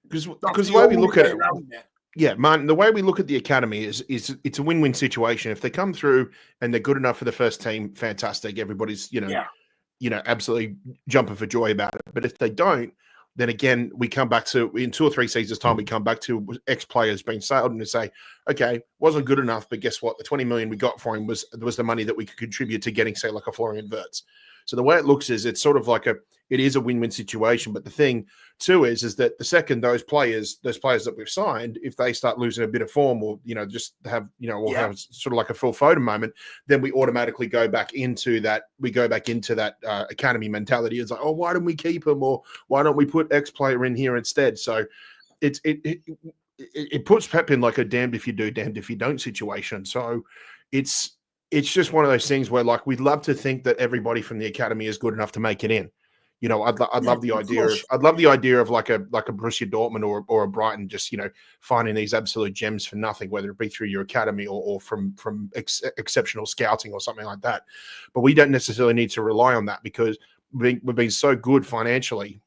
Because That's the way we only look at way it, around it. yeah, man, the way we look at the academy is it's a win-win situation. If they come through and they're good enough for the first team, fantastic. Everybody's absolutely jumping for joy about it. But if they don't, then again, we come back to, in 2 or 3 seasons' time, we come back to ex-players being sold and say, okay, wasn't good enough, but guess what? The 20 million we got for him was the money that we could contribute to getting, say, like a Florian Wirtz. So the way it looks is it's sort of like it is a win-win situation. But the thing too is that the second those players that we've signed, if they start losing a bit of form, or just have have sort of like a Phil Foden moment, then we automatically go back into that. We go back into that academy mentality. It's like, oh, why don't we keep him, or why don't we put X player in here instead? So it puts Pep in like a damned if you do, damned if you don't situation. So it's just one of those things where, like, we'd love to think that everybody from the academy is good enough to make it in. I'd love the idea of like a Borussia Dortmund or a Brighton just finding these absolute gems for nothing, whether it be through your academy or from exceptional scouting or something like that. But we don't necessarily need to rely on that, because we've been so good financially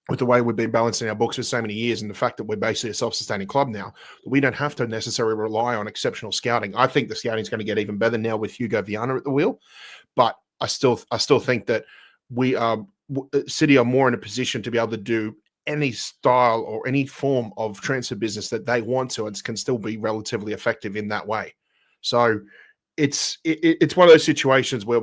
with the way we've been balancing our books for so many years, and the fact that we're basically a self-sustaining club now, we don't have to necessarily rely on exceptional scouting. I think the scouting is going to get even better now with Hugo Viana at the wheel, but I still think that City are more in a position to be able to do any style or any form of transfer business that they want to, and can still be relatively effective in that way. So it's one of those situations where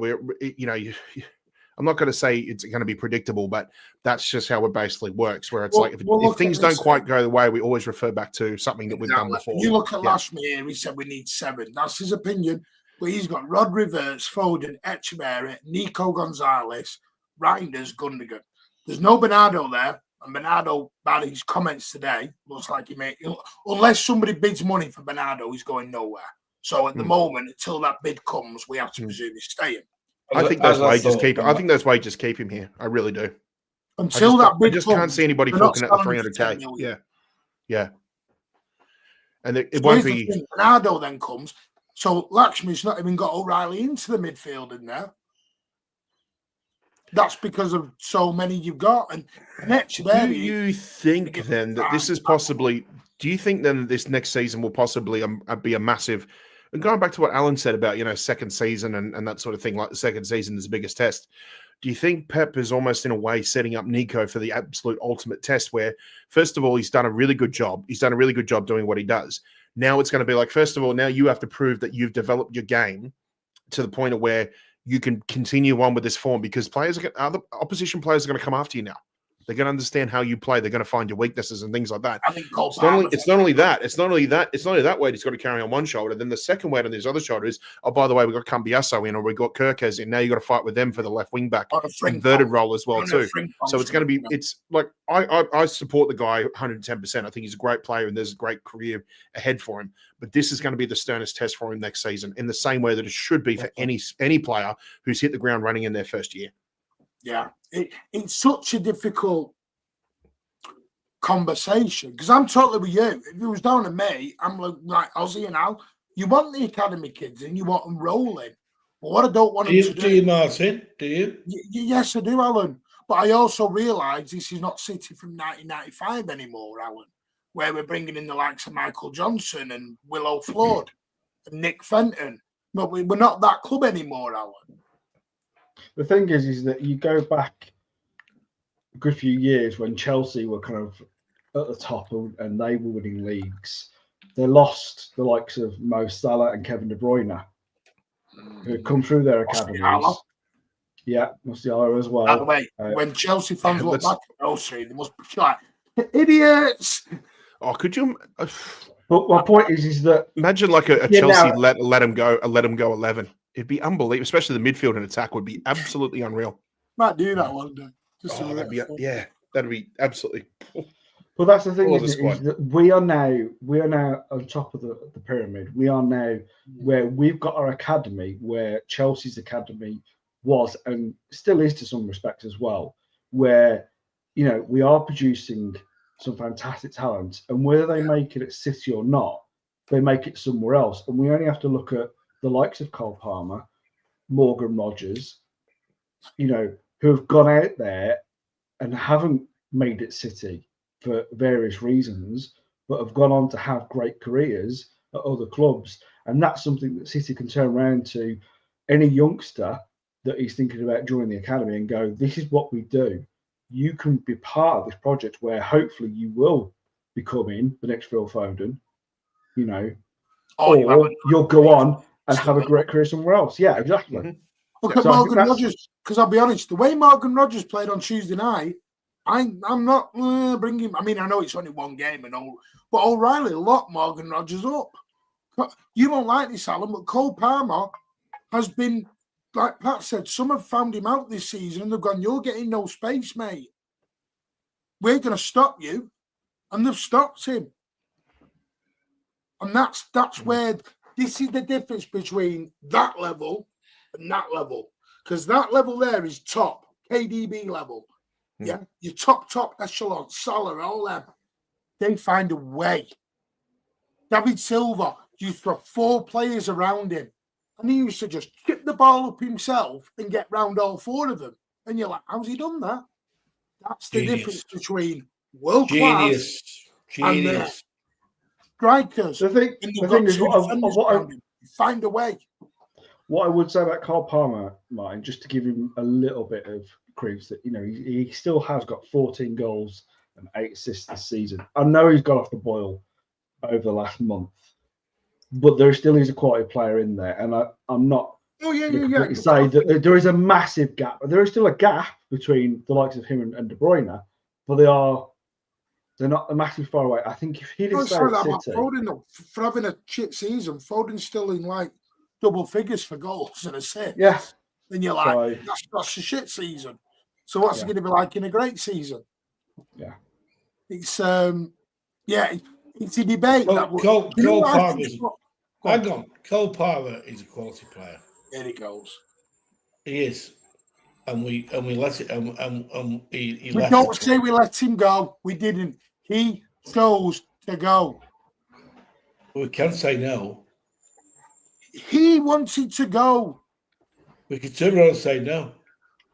I'm not going to say it's going to be predictable, but that's just how it basically works, where it's if things don't quite go the way, we always refer back to something that we've done before. You look at last year, he said we need 7. That's his opinion. But he's got Rodri, Wirtz, Foden, Echeverri, Nico Gonzalez, Reinders, Gundogan. There's no Bernardo there. And Bernardo, by his comments today, looks like unless somebody bids money for Bernardo, he's going nowhere. So at the moment, until that bid comes, we have to presume he's staying. I think those wages keep him here. I really do. Until that bid comes, can't see anybody talking at the 300K. Yeah. And it won't be. Bernardo then comes. So Lakshmi's not even got O'Reilly into the midfield in there. That's because of so many you've got. And do you think then that this is possibly? Do you think then that this next season will possibly be a massive? And going back to what Alan said about second season and that sort of thing, like the second season is the biggest test. do you think Pep is almost in a way setting up Nico for the absolute ultimate test where, first of all, he's done a really good job. He's done a really good job doing what he does. Now it's going to be like, first of all, now you have to prove that you've developed your game to the point of where you can continue on with this form, because other opposition players are going to come after you now. They're going to understand how you play. They're going to find your weaknesses and things like that. I think It's not only that weight he's got to carry on one shoulder. Then the second weight on his other shoulder is, oh, by the way, we've got Cambiasso in, or we've got Kirkes in. Now you've got to fight with them for the left wing back inverted role as well too. So it's going to be, it's like, I support the guy 110%. I think he's a great player and there's a great career ahead for him. But this is going to be the sternest test for him next season, in the same way that it should be for any player who's hit the ground running in their first year. Yeah, it's such a difficult conversation, because I'm totally with you. If it was down to me, I'm like, right, Ozzy and Al, you want the academy kids and you want them rolling. But what I don't want them to do... Do you, Martin? Do you? Yes, I do, Alan. But I also realise this is not City from 1995 anymore, Alan, where we're bringing in the likes of Michael Johnson and Willow Flood and Nick Fenton. But we're not that club anymore, Alan. The thing is that you go back a good few years when Chelsea were kind of at the top and they were winning leagues. They lost the likes of Mo Salah and Kevin De Bruyne, who had come through their academies. Yeah, Musiala as well. By the way, when Chelsea fans look back at Rose Street, they must be like, idiots. Oh, could you? But my point is that imagine like a Chelsea let him go 11. It'd be unbelievable, especially the midfield and attack would be absolutely unreal. Might do that one day. That'd be absolutely. But that's the thing, is that we are now on top of the pyramid. We are now where we've got our academy, where Chelsea's academy was and still is to some respect as well, where we are producing some fantastic talent, and whether they make it at City or not, they make it somewhere else. And we only have to look at the likes of Cole Palmer, Morgan Rogers, who have gone out there and haven't made it City for various reasons, but have gone on to have great careers at other clubs. And that's something that City can turn around to any youngster that he's thinking about joining the academy and go, this is what we do. You can be part of this project where hopefully you will becoming the next Phil Foden, or you'll go on and have a great career somewhere else. Yeah, exactly. Mm-hmm. Look at Morgan Rogers, because I'll be honest, the way Morgan Rogers played on Tuesday night, I'm not bringing. I mean, I know it's only one game and all, but O'Reilly locked Morgan Rogers up. You won't like this, Alan, but Cole Palmer has been, like Pat said, some have found him out this season and they've gone, you're getting no space, mate. We're going to stop you. And they've stopped him. And that's where this is the difference between that level and that level. Because that level there is top, KDB level. Yeah, your top echelon, Salah, all them. They find a way. David Silva used to have 4 players around him. And he used to just chip the ball up himself and get round all 4 of them. And you're like, how's he done that? That's the difference between world class and the strikers. The thing is, find a way. What I would say about Cole Palmer, Martin, just to give him a little bit of credit, that he still has got 14 goals and 8 assists this season. I know he's got off the boil over the last month, but there still is a quality player in there, and I'm not completely say that there is a massive gap. There is still a gap between the likes of him and De Bruyne, but they're not massively far away. I think if he'd have stayed at City, Foden, for having a shit season, Foden's still in like double figures for goals and assists. Yeah, then you're like, that's a shit season. So what's it going to be like in a great season? Yeah, it's it's a debate. Cole Palmer. Hang on, Cole Palmer is a quality player. There he goes. He is, and we let it. He we don't say we let him go. We didn't. He chose to go. We can't say no. He wanted to go. We can turn around and say no.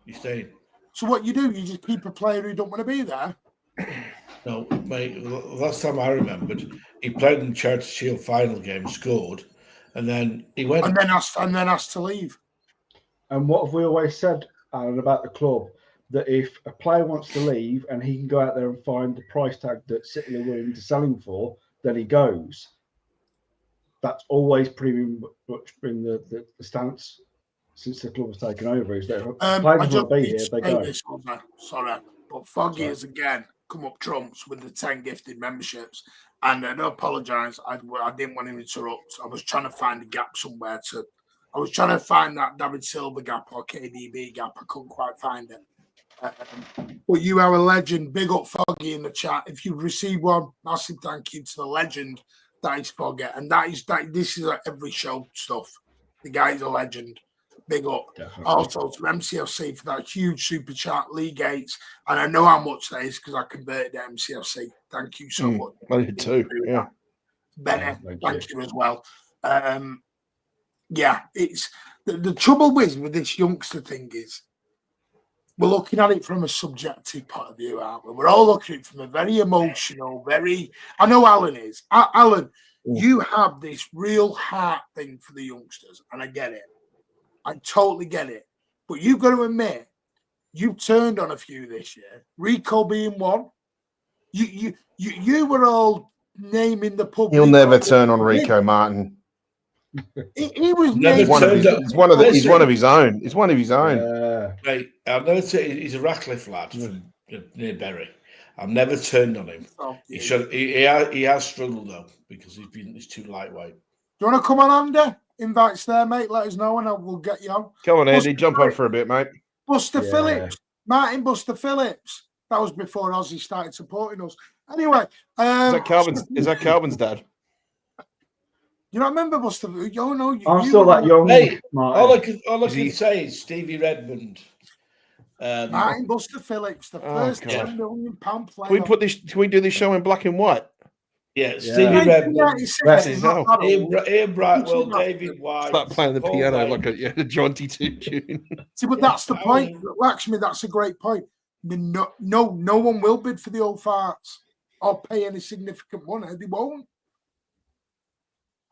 He's staying. So what you do? You just keep a player who don't want to be there. No, mate. Last time I remembered, he played in the Charity Shield final game, scored, and then he went. And then asked to leave. And what have we always said, and about the club, that if a player wants to leave and he can go out there and find the price tag that City are willing to sell him for, then he goes. That's always pretty much been the stance since the club has taken over. Is that if players I want just to be need here, to they say go. this, sorry, but Foggy Sorry. has again come up trumps with the 10 gifted memberships. And I do apologise. I didn't want to interrupt. I was trying to find a gap somewhere I was trying to find that David Silva gap or KDB gap. I couldn't quite find it. But you are a legend. Big up Foggy in the chat. If you receive one, massive thank you to the legend that is Foggy. And this is like every show stuff. The guy's a legend. Big up. Definitely. Also to MCFC for that huge super chat, Lee Gates. And I know how much that is because I converted to MCFC. Thank you so much. I did too. Yeah. Bennett, Yeah, thank you as well. Yeah, it's the trouble with this youngster thing is we're looking at it from a subjective point of view, aren't we? We're all looking at it from a very emotional, I know Alan is. Alan, you have this real heart thing for the youngsters, and I get it. I totally get it. But you've got to admit, you turned on a few this year. Rico being one. You were all naming the pub. He'll never turn on Rico Martin. He was Never naming turned He's one of his own. He's one of his own. Mate, I've never he's a Ratcliffe lad from near Bury. I've never turned on him. He has struggled though because he's too lightweight. Do you want to come on, Andy? Invites there, mate. Let us know and we'll get you on. Come on, Andy, jump on for a bit, mate. Buster Phillips, Martin Buster Phillips. That was before Ozzy started supporting us. Anyway, is that Calvin's dad? You don't remember Buster? You know, I'm still that young. Hey, Martin. all I can say is Stevie Redmond. Martin Buster Phillips, the first £10 million player. Can we do this show in black and white? Yeah, Stevie Redmond. Ian Brightwell, David White. Start playing the piano like a jaunty tune. See, but that's the point. Lakshmi, that's a great point. No one will bid for the old farts or pay any significant money. They won't.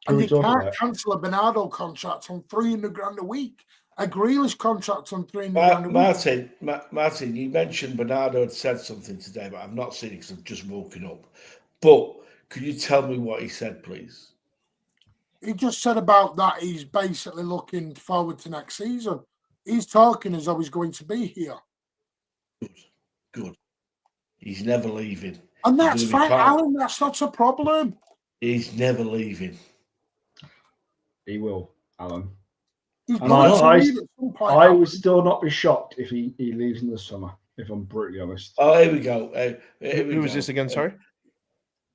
And you can't cancel a Bernardo contract on $300,000 a week. A Grealish contract on $300,000 a week. Martin, you mentioned Bernardo had said something today, but I've not seen it because I've just woken up. But could you tell me what he said, please? He just said about that he's basically looking forward to next season. He's talking as though he's going to be here. Good. He's never leaving. And that's fine, Alan. That's not a problem. He's never leaving. He will, Alan. And I would still not be shocked if he leaves in the summer, if I'm brutally honest. Oh, here we go. Who was this again, sorry?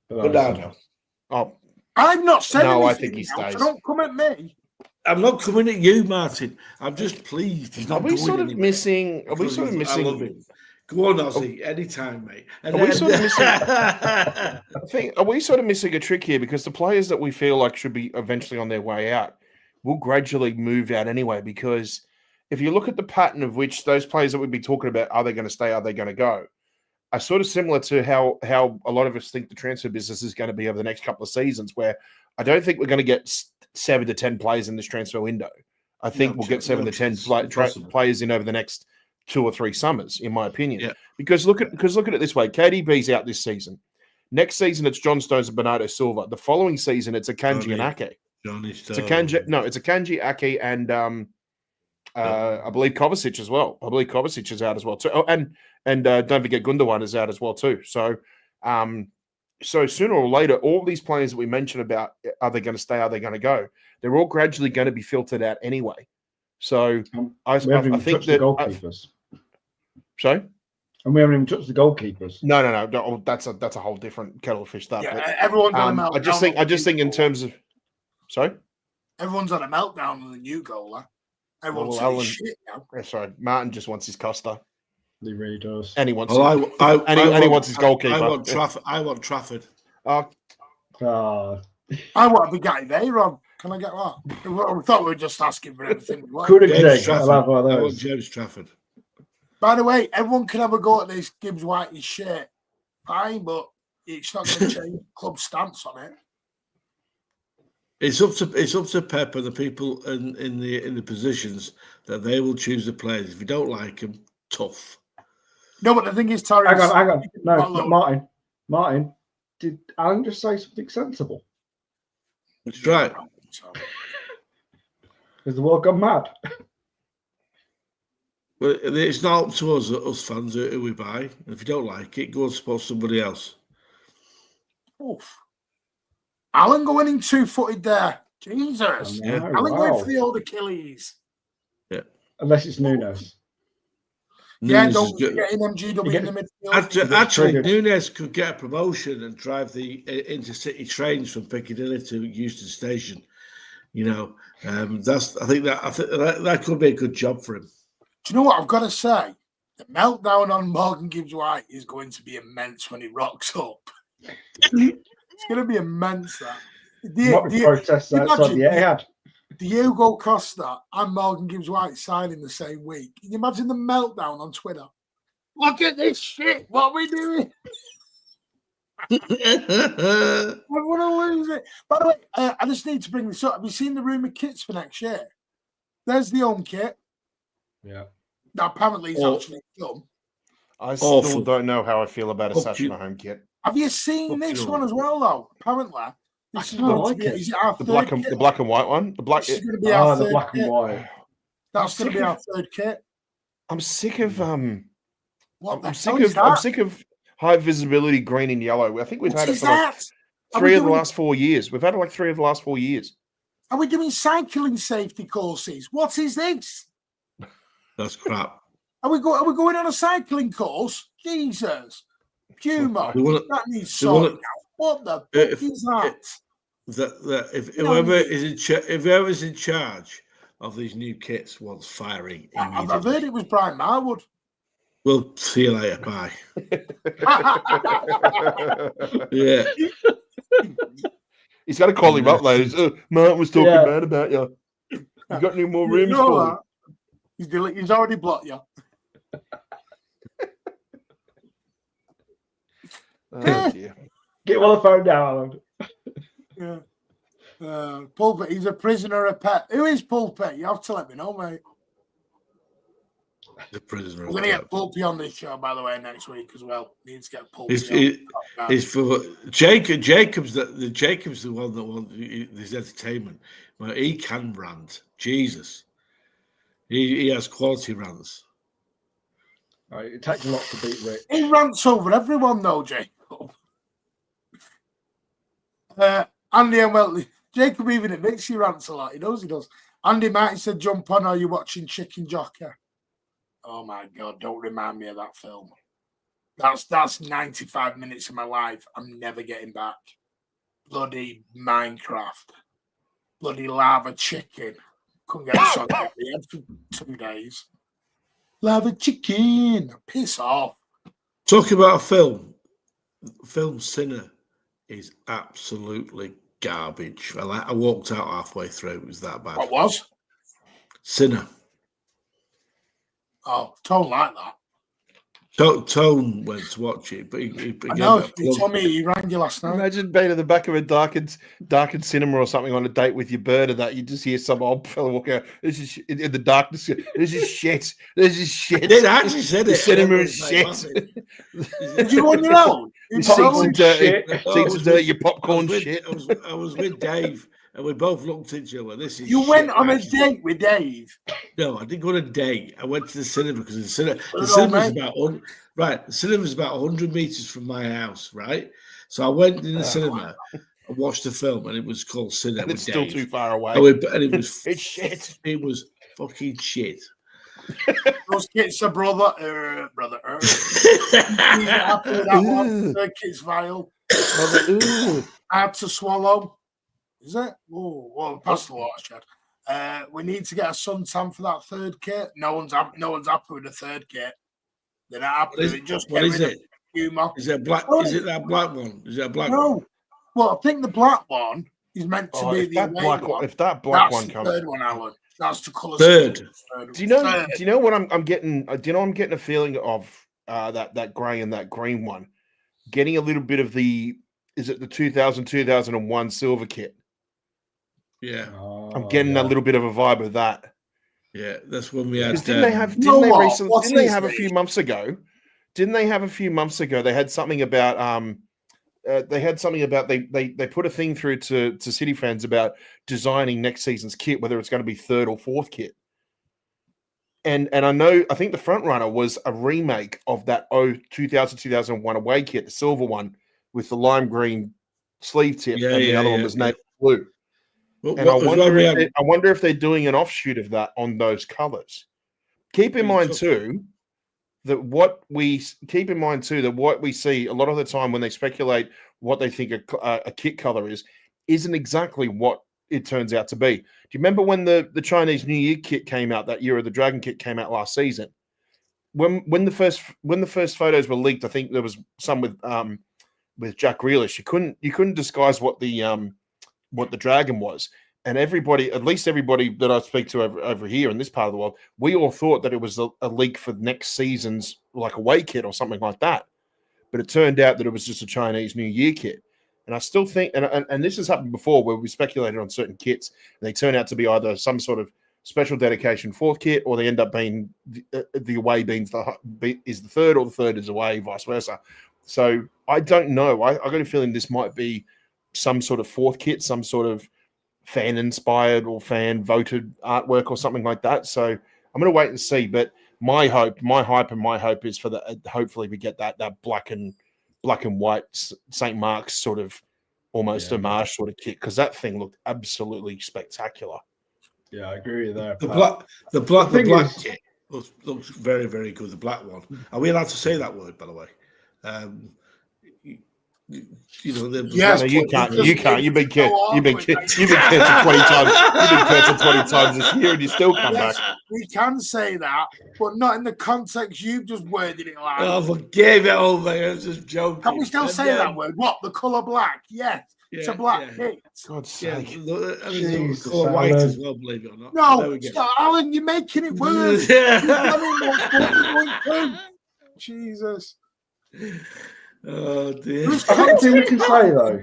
Bernardo. Oh, I'm not saying no, I think he stays. So don't come at me. I'm not coming at you, Martin. I'm just pleased he's not. Are we sort of missing? Go on, Ozzy. Anytime, mate. Are we sort of missing? Are we sort of missing a trick here because the players that we feel like should be eventually on their way out will gradually move out anyway? Because if you look at the pattern of which those players that we'd be talking about, are they going to stay? Are they going to go? Are sort of similar to how a lot of us think the transfer business is going to be over the next couple of seasons, where I don't think we're going to get 7 to 10 players in this transfer window. I think we'll get 7 to 10 players in over the next 2 or 3 summers, in my opinion. Yeah. Because look at it this way: KDB's out this season. Next season, it's John Stones and Bernardo Silva. The following season, it's Akanji and Ake. It's Akanji, Ake, and I believe Kovacic as well. I believe Kovacic is out as well too. Oh, and don't forget Gundogan is out as well too. So, so sooner or later, all these players that we mentioned about are they going to stay? Are they going to go? They're all gradually going to be filtered out anyway. So I think that goalkeepers. Sorry. And we haven't even touched the goalkeepers. No. That's a whole different kettle of fish. That. Yeah, but, everyone's on a meltdown. I just think in terms of. Sorry. Everyone's on a meltdown on the new goaler. Everyone's shit now. Yeah, sorry, Martin just wants his Costa. He really does. And he wants. He wants his goalkeeper. I want Trafford. I want to be Gary Vayron. Can I get that? I thought we were just asking for everything. I want James Trafford. By the way, everyone can have a go at this Gibbs Whitey shit. Fine, but it's not going to change club stance on it. It's up to Pep and the people in the positions that they will choose the players. If you don't like them, tough. No, but the thing is, Terry. Hang on. No, Martin, did Alan just say something sensible? That's right. Has the world gone mad? Well, it's not up to us fans who we buy. And if you don't like it, go and support somebody else. Oof. Alan going in 2-footed there. Jesus. Yeah. Alan going for the old Achilles. Yeah. Unless it's Nunes. Yeah, don't get in MGW in the midfield. Actually, Nunes could get a promotion and drive the intercity trains from Piccadilly to Euston Station. You know, I think that could be a good job for him. Do you know what I've got to say? The meltdown on Morgan Gibbs-White is going to be immense when he rocks up. It's going to be immense. That. Diego Costa and Morgan Gibbs-White signing the same week. Can you imagine the meltdown on Twitter? Look at this shit. What are we doing? I want to lose it. By the way, I just need to bring this up. Have you seen the rumoured kits for next year? There's the home kit. Yeah. Now, apparently, it's actually done. I still don't know how I feel about a Sashima home kit. Have you seen this one as well, though? Apparently. This is going to be, is it our the black and white one? The black. This is going to be our third the black kit. and white. That's going to be our third kit. I'm sick of I'm sick of high visibility green and yellow. I think we've had it for like the last 4 years. We've had it like 3 of the last 4 years. Are we doing cycling safety courses? What is this? That's crap. Are we going on a cycling course? Jesus. Humour. That needs sorting out. What the fuck is that? If whoever's in charge of these new kits wants firing, I've heard it was Brian Marwood. We'll see you later. Bye. Yeah. He's got to call him up later. Martin was talking bad about you. You got any more rooms for him? He's already blocked you. Oh, dear. Get him on the phone now, Alan. Yeah. Pulpit, he's a prisoner of Pep. Who is Pulpit? You have to let me know, mate. The prisoner. We're going to get Pulpy on this show, by the way, next week as well. Needs to get Pulpy. He's for Jacob's the one that wants this entertainment. Well, he can rant. Jesus. He has quality rants. Right, it takes a lot to beat Rick. He rants over everyone, though, Jacob. Andy and Weltley. Jacob even admits he rants a lot. He knows he does. Andy Martin said, jump on, are you watching Chicken Jockey? Oh, my God, don't remind me of that film. That's 95 minutes of my life I'm never getting back. Bloody Minecraft. Bloody lava chicken. Couldn't get a song out the head for 2 days. Lava chicken. Piss off. Talking about a film Sinner is absolutely garbage. I walked out halfway through. It was that bad. What was? Sinner. Oh, don't like that. Tone went to watch it, but he told me he rang you last night. Imagine being at the back of a darkened cinema or something on a date with your bird, and that you just hear some old fella walk out. This is in the darkness. This is shit. This is shit. They actually said it. The cinema is shit. Did you go on your own? Your seats are dirty. Your popcorn shit. I was with Dave, and we both looked at each other. This is. You went on a date with Dave? No, I didn't go on a date. I went to the cinema because the cinema is about 100 meters from my house, right? So I went in the cinema and watched the film, and it was called Cinema. And it's still too far away. And it was it's shit. It was fucking shit. Those kids are brother. After that one, the kids vile. Hard to swallow. Is it? Oh, well, past the watershed. We need to get a suntan for that third kit. No one's happy with the third kit. They're not happy with it. Just what is it? Humour. Is it black? Is it that black one? Is it a black one? No. Well, I think the black one is meant to be the away one. If that black one comes, third one, Alan. That's the colour. Third. Do you know what I'm getting? Do you know I'm getting a feeling of that grey and that green one, getting a little bit of the. Is it the 2000-2001 silver kit? Yeah, I'm getting a little bit of a vibe of that. yeah. That's when we had. Because didn't they have? You know Didn't they what? recently? What Didn't they is have a this? few months ago? Didn't they have a few months ago? They had something about they put a thing through to City fans about designing next season's kit, whether it's going to be third or fourth kit. And I think the front runner was a remake of that 2000-2001 away kit, the silver one with the lime green sleeve tip, and the other one was navy blue. And I wonder if they're doing an offshoot of that on those colors. Keep in mind too that what we see a lot of the time when they speculate what they think a kit color isn't exactly what it turns out to be. Do you remember when the Chinese New Year kit came out that year, or the Dragon kit came out last season? When the first photos were leaked, I think there was some with Jack Grealish. You couldn't disguise what the Dragon was. And everybody, at least everybody that I speak to over here in this part of the world, we all thought that it was a leak for next season's like away kit or something like that. But it turned out that it was just a Chinese New Year kit. And I still think, and this has happened before, where we speculated on certain kits, and they turn out to be either some sort of special dedication fourth kit, or they end up being the away is the third, or the third is away, vice versa. So I don't know. I got a feeling this might be some sort of fourth kit, some sort of fan inspired or fan voted artwork or something like that. So I'm going to wait and see. But my hype is for the hopefully we get that black and white St. Mark's sort of almost homage sort of kit, because that thing looked absolutely spectacular. Yeah, I agree with that. The black kit looks very, very good. The black one. Are we allowed to say that word, by the way? Yes, no, you can't. You can't. You've been cancelled 20 times. You've been cancelled 20 times this year, and you still come back. We can say that, but not in the context you've just worded it like. Oh, forgive it all, man. I was just joking. Can we still say that word? What? The colour black? Yes. It's a black kit. God's sake. The colour white as well, believe it or not. No, stop, Alan, you're making it worse. Jesus. Oh dear. I think we can say though.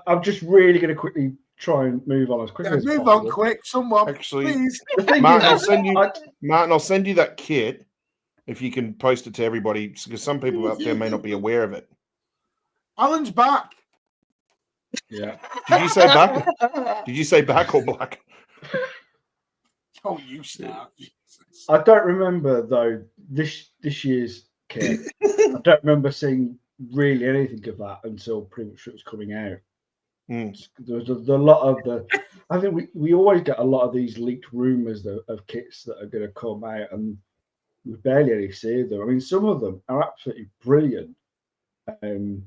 I'm just really going to quickly try and move on as quickly as possible. Move on quick, someone. Actually, please. Martin, I'll send you that kit if you can post it to everybody, because some people out there may not be aware of it. Alan's back. Yeah. Did you say back? Did you say back or black? Oh, you start. I don't remember though this year's kit. I don't remember seeing really anything of that until pretty much it was coming out. There was a lot of the. I think we always get a lot of these leaked rumours of kits that are going to come out, and we barely any see them. I mean, some of them are absolutely brilliant, and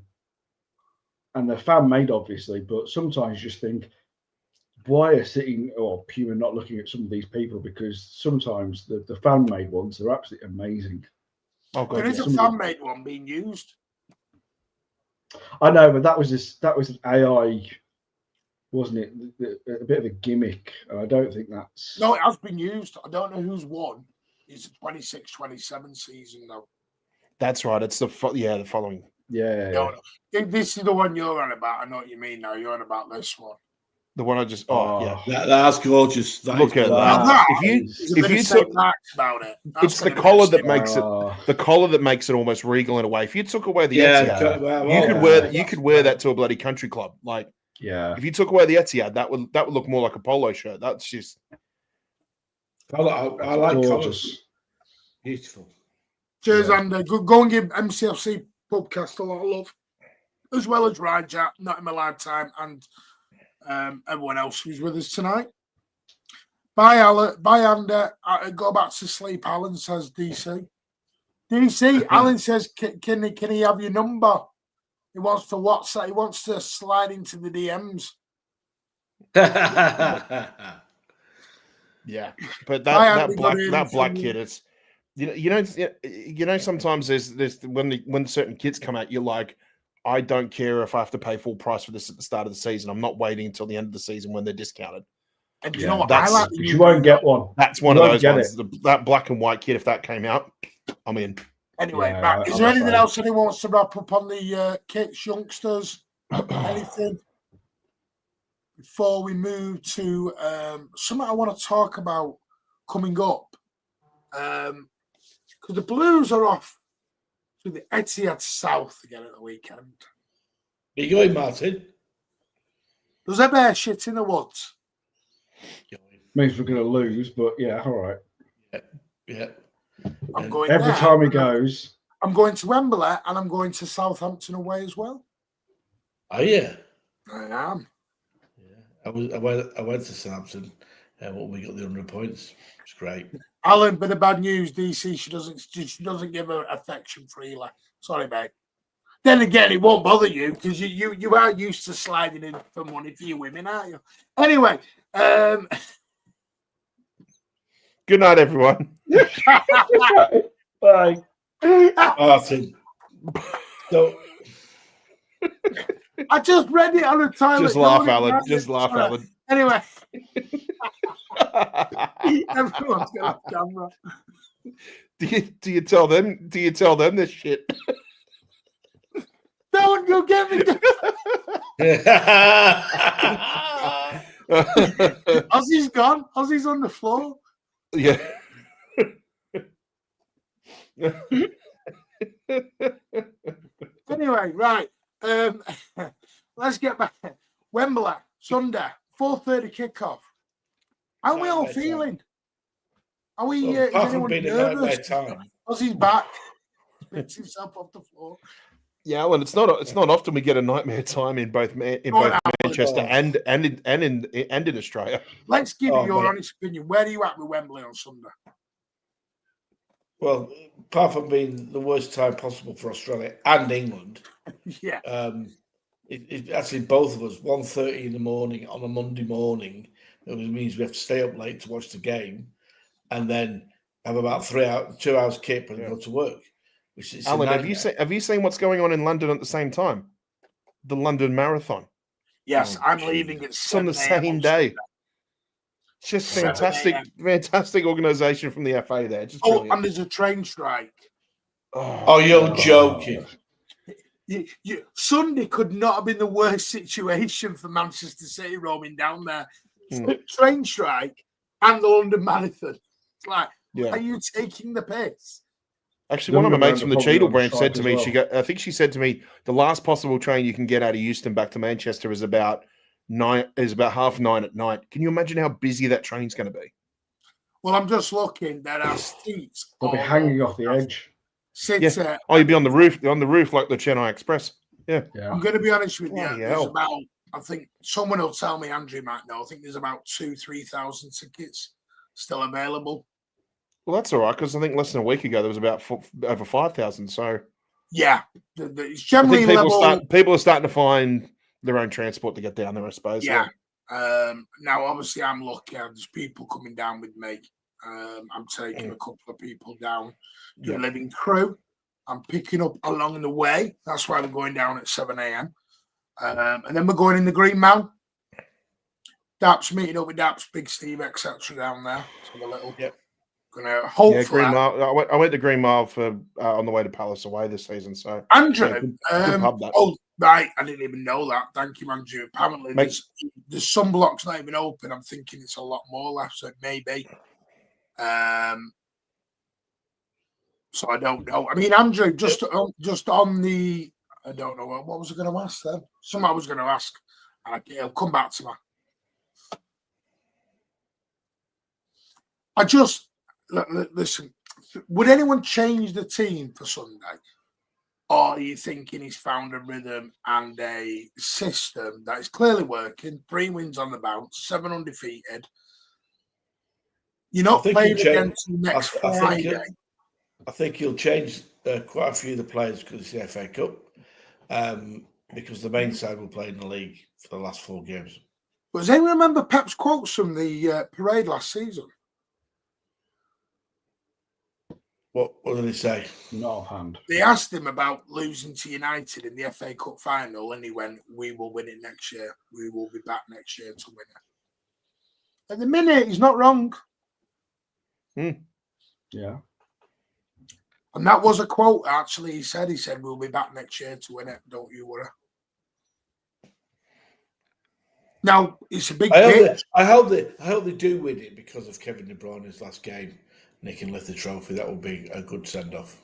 they're fan made, obviously. But sometimes you just think, why are Puma not looking at some of these people? Because sometimes the fan made ones are absolutely amazing. Oh, God, there is a fan made one being used. I know, but that was an AI, wasn't it? A bit of a gimmick. I don't think that's. No, it has been used. I don't know who's won. It's the 26-27 season though. That's right. It's the following. Yeah. No. This is the one you're on about. I know what you mean now. You're on about this one. The one I just. That's gorgeous. Look at that. If you took about it, it's the collar that makes it. The collar that makes it almost regal in a way. If you took away the Etihad, you could wear that to a bloody country club. Like, if you took away the Etihad, that would look more like a polo shirt. That's just. I like colors. Beautiful. Cheers, Andy. Go and give MCFC Pubcast a lot of love, as well as Rajat, Not in My Lifetime, and everyone else who's with us tonight. Bye, Alan. Bye, Andy. Go back to sleep, Alan, says DC. DC, Alan says, can he have your number? He wants to WhatsApp. He wants to slide into the DMs. Yeah, but that black kit is, you know, sometimes there's when certain kits come out, you're like, I don't care if I have to pay full price for this at the start of the season. I'm not waiting until the end of the season when they're discounted. And you know what? You won't get one. That's one of those ones. That black and white kit, if that came out, I'm in. Anyway, is there anything else anyone wants to wrap up on the kits, youngsters? Anything? before we move to something I want to talk about coming up. Because the Blues are off to the Etihad South again at the weekend. Are you going, Martin? There's a bear shit in the woods. Means we're going to lose, but yeah, all right. Yeah. I'm going Every there. time he goes. I'm going to Wembley and I'm going to Southampton away as well. Oh, yeah. I am. Yeah. I went to Southampton when we got the 100 points. It's great. Alan, bit of bad news. DC, she doesn't give her affection freely. Sorry, mate. Then again, it won't bother you because you are used to sliding in for money for your women, aren't you? Anyway, Good night, everyone. Bye. Martin. So, I just read it on the toilet. Just laugh, Alan. Just laugh, Sorry. Alan. Anyway, everyone's got a camera. Do you tell them? Do you tell them this shit? Don't go get me. Ozzy's gone. Ozzy's on the floor. Yeah. Anyway, right. Let's get back. Wembley, Sunday, 4:30 kickoff. How are we all feeling? Are we? Well, Is apart from anyone being a nervous? nightmare time. Ozzy's back. Spits himself off the floor. Yeah, well, it's not often we get a nightmare time in both Manchester and in Australia. Let's give you your mate. honest opinion. Where are you at with Wembley on Sunday? Well, apart from being the worst time possible for Australia and England, Yeah. it actually both of us 1:30 in the morning on a Monday morning. It means we have to stay up late to watch the game, and then have about 2 hours kip and go to work. Which is Alan, have you seen what's going on in London at the same time? The London Marathon. Yes, Oh, I'm geez. leaving at It's on the 7 a.m. same day. Just 7 fantastic organisation from the FA there. Just Oh, brilliant. and there's a train strike. Oh, you're joking. Sunday could not have been the worst situation for Manchester City roaming down there. Hmm. Train strike and the London Marathon. It's like, Yeah. are you taking the piss? Actually, one of my mates from the Probably Cheadle on the branch said strike to as me, well. I think she said to me, the last possible train you can get out of Euston back to Manchester is about 9:30 at night. Can you imagine how busy that train's going to be? Well, I'm just looking. There are seats. They'll be all hanging over. off the edge. Seats, Yeah. Oh, you'd be on the roof like the Chennai Express. Yeah. Yeah. I'm going to be honest with you. Bloody There's hell. about, I think someone will tell me, Andrew might know, I think there's about 2,000-3,000 tickets still available. Well, that's all right, because I think less than a week ago there was about over 5,000. So Yeah. It's I generally think level. people are starting to find their own transport to get down there, I suppose. Yeah. Now, obviously, I'm lucky. There's people coming down with me. I'm taking a couple of people down. The living crew. I'm picking up along the way. That's why we're going down at 7 a.m. And then we're going in the Green Man. Daps meeting up with Daps, Big Steve, etc. down there. So a little. Yep. Gonna hopefully. Green Mile. I went to Green Mile for on the way to Palace away this season. So Andrew. good pub, that. Oh, right. I didn't even know that. Thank you, Andrew. Apparently, there's some blocks not even open. I'm thinking it's a lot more left, so it may be. So I don't know. I mean, Andrew, just on the, I don't know what was I going to ask then. Something I was going to ask. It'll come back to me. I just listen. Would anyone change the team for Sunday, or are you thinking he's found a rhythm and a system that is clearly working? 3 wins on the bounce, 7 undefeated. You're not playing against the next Friday. I think he'll change quite a few of the players because it's the FA Cup, because the main side will play in the league for the last 4 games. But does anyone remember Pep's quotes from the parade last season? What did he say? Not offhand. They asked him about losing to United in the FA Cup final, and he went, "We will win it next year. We will be back next year to win it." At the minute, he's not wrong. Yeah. And that was a quote, actually. He said, "We'll be back next year to win it. Don't you worry." Now it's a big I pitch. hope they do win it because of Kevin De Bruyne's last game. They can lift the trophy. That would be a good send off.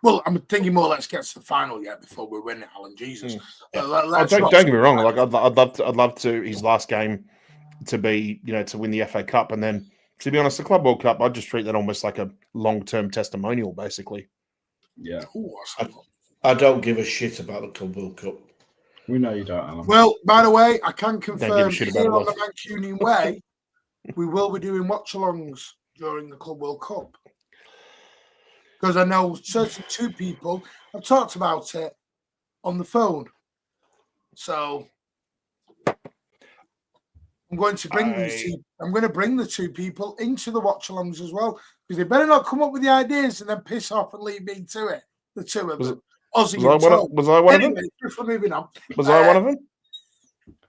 Well, I'm thinking more. Let's get to the final yet before we win it, Alan. Jesus. Don't get me wrong. Like I'd love to his last game to be, to win the FA Cup, and then to be honest, the Club World Cup, I'd just treat that almost like a long-term testimonial, basically. Yeah. I don't give a shit about the Club World Cup. We know you don't, Alan. Well, by the way, I can give confirm a shit about here on what? the Mancunian way, we will be doing watch-alongs during the Club World Cup. Because I know certain two people have talked about it on the phone. So I'm going to bring I'm going to bring the two people into the watch-alongs as well. Because they better not come up with the ideas and then piss off and leave me to it. The two of them. Was I one of them? Just for moving on. Was I one of them?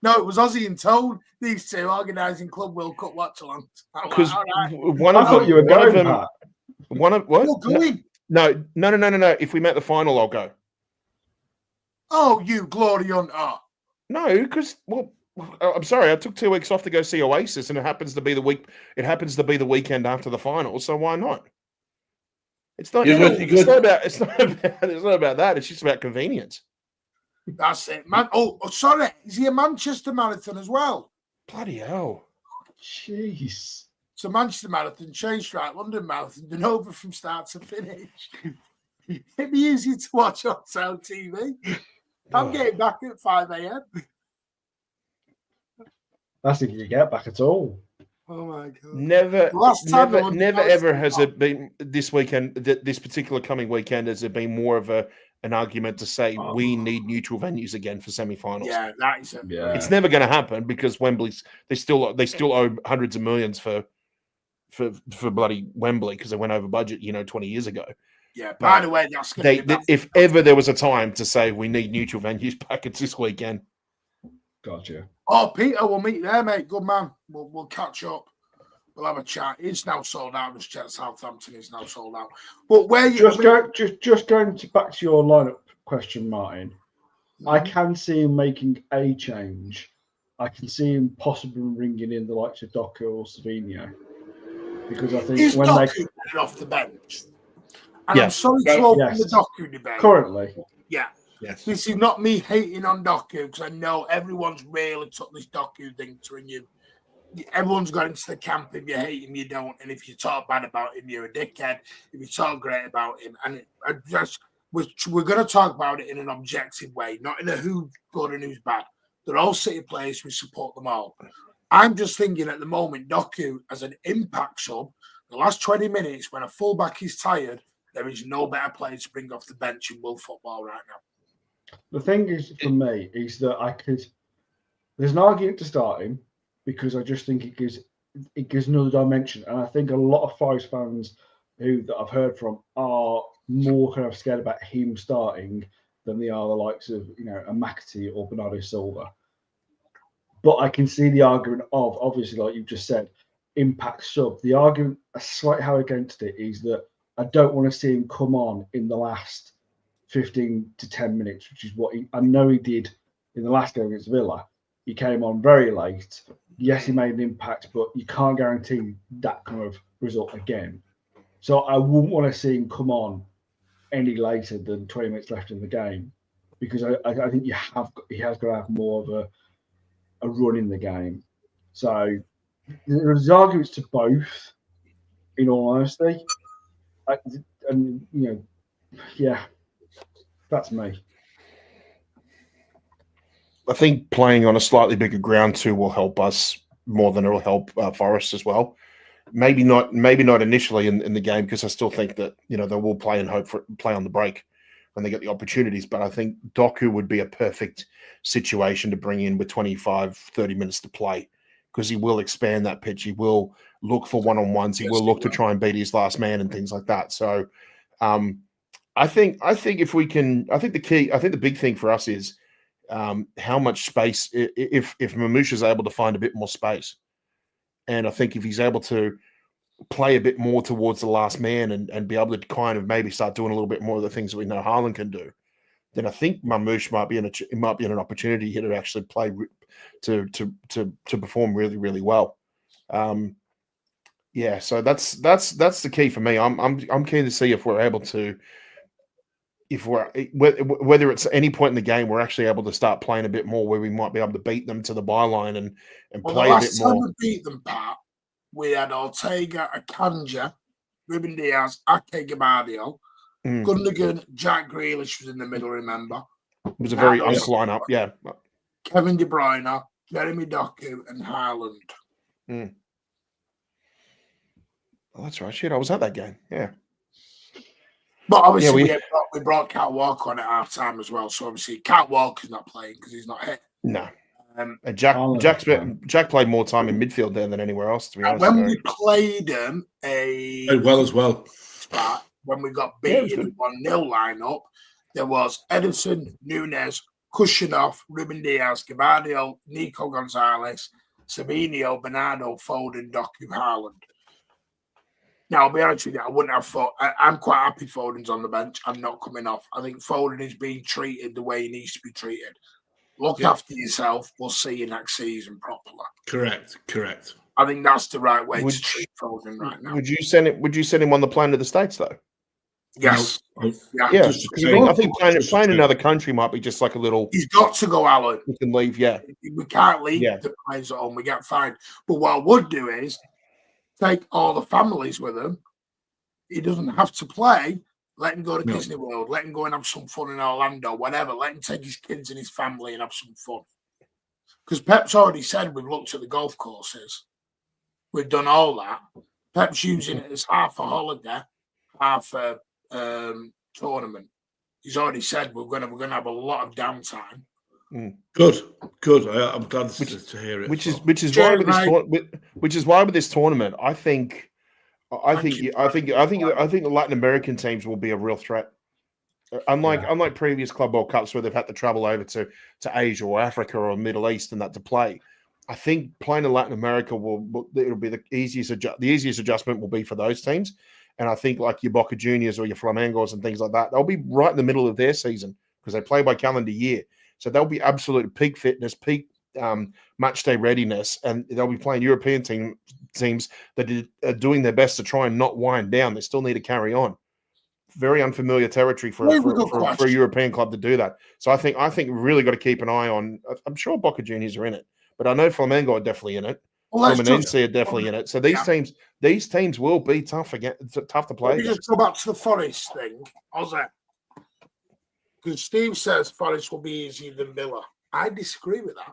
No, it was Ozzy and Toad, these two organising Club World Cup watch-alongs. Because one I of thought them, you were one of going, them, Pat. one of what? You're going. No. If we make the final, I'll go. Oh, you glory hunter. No, because I'm sorry, I took 2 weeks off to go see Oasis, and it happens to be the week. It happens to be the weekend after the final, so why not? It's not. It's not about that. It's just about convenience. That's it, man. Oh, sorry. Is he a Manchester Marathon as well? Bloody hell! Jeez. So Manchester Marathon, Chain Strike, London Marathon, done over from start to finish. It'd be easy to watch on Sound TV. I'm getting back at 5 a.m. That's if you get back at all. Oh my god! Never ever has it been this weekend. This particular coming weekend has it been more of an argument to say we need neutral venues again for semi-finals. Yeah, that is it. Yeah. It's never going to happen because Wembley's they still owe hundreds of millions for bloody Wembley because they went over budget 20 years ago. Yeah. By the way, that's going to be if ever there was a time to say we need neutral venues back, it's this weekend. Gotcha. Oh, Peter, we'll meet there, mate. Good man. We'll catch up. We'll have a chat. It's now sold out. Just check Southampton is now sold out. But where you just going back to your lineup question, Martin. I can see him making a change. I can see him possibly bringing in the likes of Doku or Savinho because I think is when Doku they off the bench. And I'm sorry to open the Doku debate. Currently, yeah. Yes. This is not me hating on Doku because I know everyone's really took this Doku thing to you. Everyone's got into the camp. If you hate him, you don't. And if you talk bad about him, you're a dickhead. If you talk great about him, and we're going to talk about it in an objective way, not in a who's good and who's bad. They're all City players. We support them all. I'm just thinking at the moment, Doku as an impact sub, the last 20 minutes when a fullback is tired, there is no better player to bring off the bench in world football right now. the thing is for me is that there's an argument to start him because I just think it gives another dimension, and I think a lot of Forest fans that I've heard from are more kind of scared about him starting than they are the likes of a McAtee or Bernardo Silva. But I can see the argument of obviously, like you've just said, impact sub. The argument, a slight how against it, is that I don't want to see him come on in the last 15 to 10 minutes, which is what I know he did in the last game against Villa. He came on very late. Yes, he made an impact, but you can't guarantee that kind of result again. So I wouldn't want to see him come on any later than 20 minutes left in the game because I think he has got to have more of a run in the game. So there's arguments to both, in all honesty. That's me. I think playing on a slightly bigger ground too will help us more than it will help Forest as well. Maybe not initially in the game because I still think that they will play and hope for play on the break when they get the opportunities. But I think Doku would be a perfect situation to bring in with 25, 30 minutes to play because he will expand that pitch. He will look for one-on-ones. He will look to try and beat his last man and things like that. So I think if we can, I think the big thing for us is how much space if Mamouche is able to find a bit more space. And I think if he's able to play a bit more towards the last man and be able to kind of maybe start doing a little bit more of the things that we know Haaland can do, then I think Mamouche might be in an opportunity here to actually play to perform really, really well. Yeah, so that's the key for me. I'm keen to see if we're able to, whether it's any point in the game we're actually able to start playing a bit more, where we might be able to beat them to the byline and play a bit more. The last time we beat them, Pat, we had Ortega, Akanja, Ruben Diaz, Ake Gabardio, Gundogan, Jack Grealish was in the middle, remember? It was a very unk lineup, yeah. Kevin De Bruyne, Jeremy Doku, and Haaland. Oh, that's right. Shit, I was at that game. Yeah. But obviously, we brought Cat Walker on at half time as well. So obviously, Cat Walker's not playing because he's not hit. No. Jack played more time in midfield there than anywhere else, to be honest. When we played him, as well. When we got beaten 1-0 lineup, there was Edison, Nunes, Kushinov, Ruben Diaz, Gabardio, Nico Gonzalez, Sabinho, Bernardo, Foden, Doku, Haaland. Now, I'll be honest with you, I wouldn't have thought. I'm quite happy Foden's on the bench. I'm not coming off. I think Foden is being treated the way he needs to be treated. Look after yourself. We'll see you next season properly. Correct. I think that's the right way to treat Foden right now. Would you send him on the plane to the States though? Yes. Yeah. I think playing another country might be just like a little. He's got to go, Alan. You can leave. Yeah. We can't leave the players at home. We get fined. But what I would do is take all the families with him. He doesn't have to play. Let him go to Disney World. Let him go and have some fun in Orlando, whatever. Let him take his kids and his family and have some fun. Because Pep's already said we've looked at the golf courses. We've done all that. Pep's using it as half a holiday, half a tournament. He's already said we're gonna have a lot of downtime. Good. I'm glad to hear it. Which is why with this tournament, I think the Latin American teams will be a real threat. Unlike previous Club World Cups where they've had to travel over to Asia or Africa or Middle East and that to play, I think playing in Latin America it'll be the easiest adjustment will be for those teams. And I think like your Boca Juniors or your Flamengos and things like that, they'll be right in the middle of their season because they play by calendar year. So they'll be absolute peak fitness, peak match day readiness, and they'll be playing European teams that are doing their best to try and not wind down. They still need to carry on. Very unfamiliar territory for a European club to do that. So I think we really got to keep an eye on. I'm sure Boca Juniors are in it, but I know Flamengo are definitely in it. Fluminense are definitely in it. So these teams will be tough to play. Let me just go back to the Forest thing. How's that? Because Steve says Forest will be easier than Villa. I disagree with that.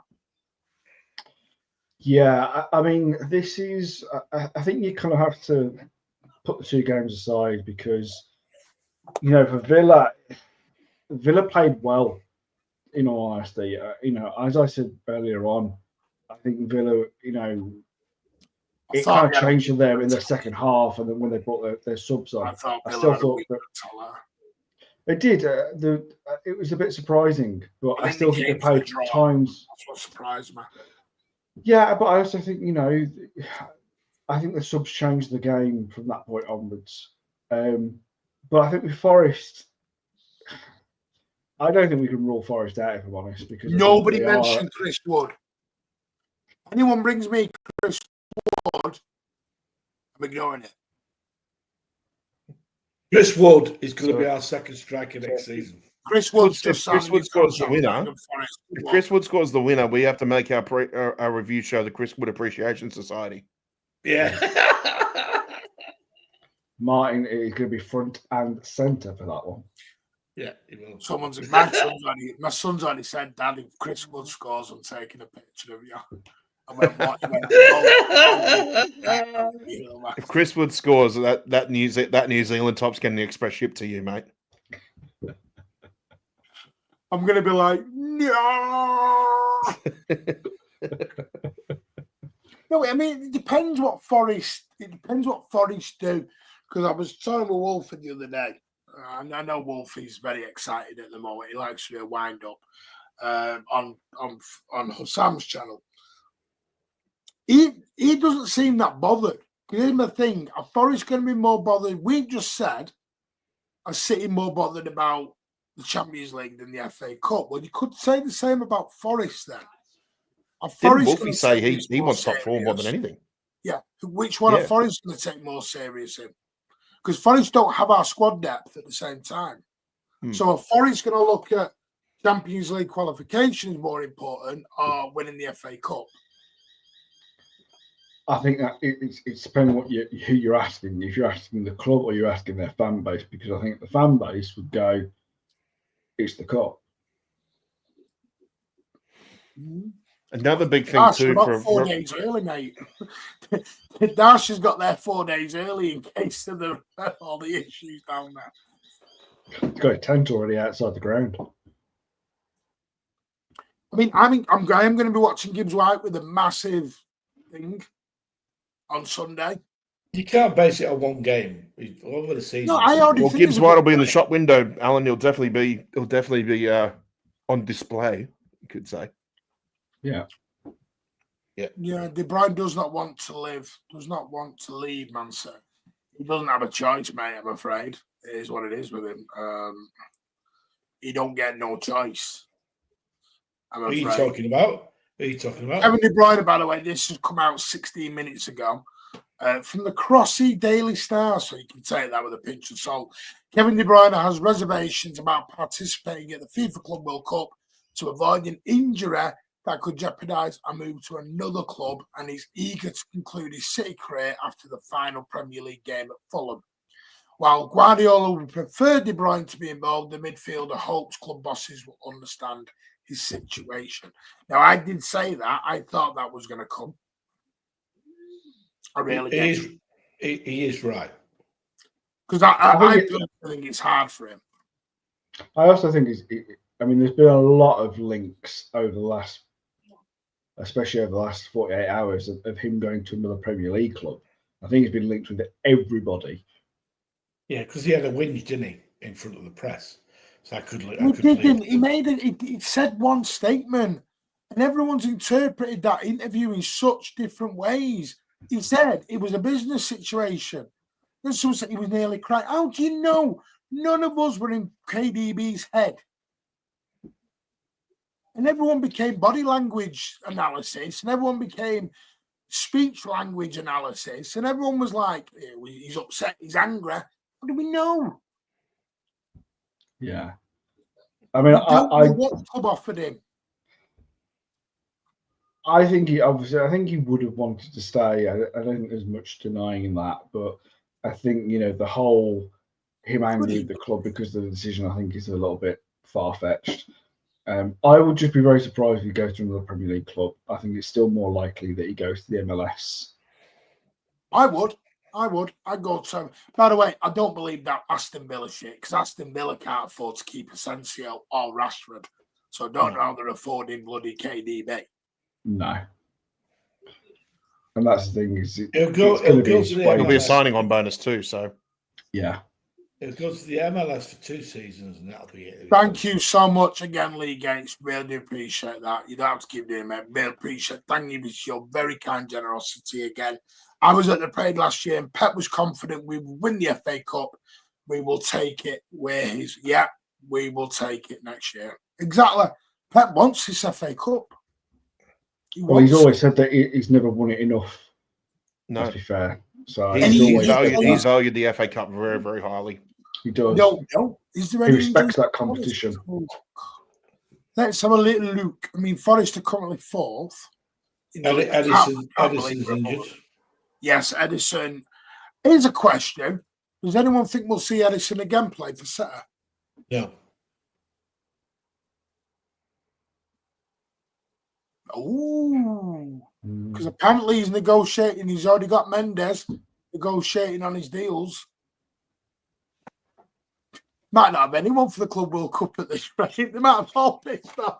Yeah, I mean, this is. I think you kind of have to put the two games aside because, for Villa played well. In all honesty, as I said earlier on, I think Villa, it kind of changed in there in the second half, and then when they brought their subs on, I still thought that it did. It was a bit surprising, but I still think they played times. That's what surprised me. Yeah, but I also think I think the subs changed the game from that point onwards. But I think with Forest, I don't think we can rule Forest out, if I'm honest, because nobody mentioned Chris Wood. Anyone brings me Chris Wood, I'm ignoring it. Chris Wood is going to be our second striker next season. If Chris Wood scores the winner, we have to make our review show the Chris Wood Appreciation Society. Yeah. Martin is going to be front and centre for that one. Yeah, he will. My son's already said, Dad, if Chris Wood scores, I'm taking a picture of you. If Chris Wood scores, that New Zealand top's getting the express ship to you, mate. I'm gonna be like, no. No, I mean it depends what Forest do. Because I was talking with Wolfie the other day, and I know Wolfie's very excited at the moment. He likes to do a wind up on Sam's channel. He doesn't seem that bothered. Here's my thing: are Forest going to be more bothered? We just said, are City more bothered about the Champions League than the FA Cup. Well, you could say the same about Forest then. Are Didn't Forest Wolfie gonna say take this he more wants top four more than serious? anything? Yeah. Which one are Yeah. Forest going to take more serious in? Because Forest don't have our squad depth at the same time. So if Forest going to look at Champions League qualification is more important or winning the FA Cup? I think that it's depending what who you're asking. If you're asking the club or you're asking their fan base, because I think the fan base would go, it's the cup. Another big thing Dash, too about for 4 days early, mate. Dash has got there 4 days early in case of all the issues down there. It's got a tent already outside the ground. I mean, I'm going to be watching Gibbs White with a massive thing on Sunday. You can't base it on one game over the season. No, I already well, think Gibbs it's a White will bit be in the better. shop window, Alan. He'll definitely be on display. You could say. Yeah. Yeah, De Bruyne does not want to leave Man City. He doesn't have a choice, mate, I'm afraid. It is what it is with him. He don't get no choice. I'm What are afraid. you talking about? What are you talking about? Kevin De Bruyne, by the way, this has come out 16 minutes ago from the Crossy Daily Star, so you can take that with a pinch of salt. Kevin De Bruyne has reservations about participating at the FIFA Club World Cup to avoid an injury that could jeopardise a move to another club, and he's eager to conclude his City career after the final Premier League game at Fulham. While Guardiola would prefer De Bruyne to be involved, the midfielder hopes club bosses will understand his situation. Now, I did say that. I thought that was going to come. I really did. He is right. Because I think it's hard for him. I also think there's been a lot of links over the last, especially over the last 48 hours of him going to another Premier League club. I think he's been linked with everybody. Yeah, because he had a whinge, didn't he, in front of the press? So I could. He said one statement, and everyone's interpreted that interview in such different ways. He said it was a business situation. Then someone said he was nearly crying. How do you know? None of us were in KDB's head. And everyone became body language analysis, and everyone became speech language analysis, and everyone was like, he's upset, he's angry. What do we know? Yeah. I mean, I what the club offered him. I think he would have wanted to stay. I don't think there's much denying that, but I think the whole him angry with the club because of the decision, I think is a little bit far fetched. I would just be very surprised if he goes to another Premier League club. I think it's still more likely that he goes to the MLS. I would. I'd go to. By the way, I don't believe that Aston Villa shit because Aston Villa can't afford to keep Asensio or Rashford. So I don't know how they're affording bloody KDB. No. And that's the thing It'll be a signing on bonus too. So yeah. It'll go to the MLS for 2 seasons, and that'll be it. Thank you so much again, Lee Gates. Really do appreciate that. You don't have to keep doing it. Really appreciate it. Thank you for your very kind generosity again. I was at the parade last year, and Pep was confident we will win the FA Cup. We will take it we will take it next year. Exactly. Pep wants his FA Cup. He's always said that he's never won it enough. No. Let's be fair. So he's valued the FA Cup very, very highly. He does. No. Is there he respects that competition. Let's have a little look. I mean, Forest are currently 4th. Edison's injured. Yes, Edison. Here's a question. Does anyone think we'll see Edison again play for City? No. Oh. Because apparently he's negotiating. He's already got Mendes negotiating on his deals. Might not have anyone for the Club World Cup at this rate. They might have all pissed off.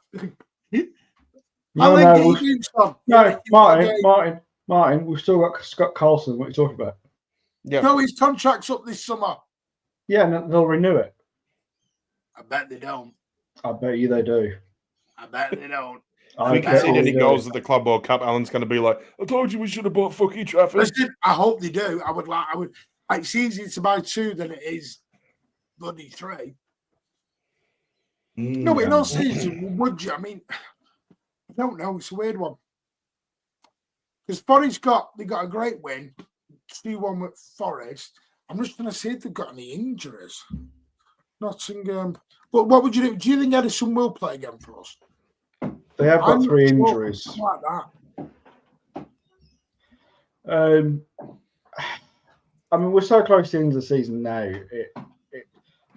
Martin, we've still got Scott Carlson. What are you talking about? Yeah. No, his contract's up this summer. Yeah, they'll renew it. I bet they don't. I bet you they do. I bet they don't. If we concede any goals at the Club World Cup, Alan's going to be like, "I told you we should have bought fucking Trafford." Listen, I hope they do. It's easier to buy 2 than it is bloody 3. No, but in all season, would you? I mean, I don't know. It's a weird one. Because Forest they got a great win, 2-1 with Forest. I'm just going to see if they've got any injuries. Nottingham. But what would you do? Do you think Edison will play again for us? They have got 3 injuries. Like that. I mean, we're so close to the end of the season now.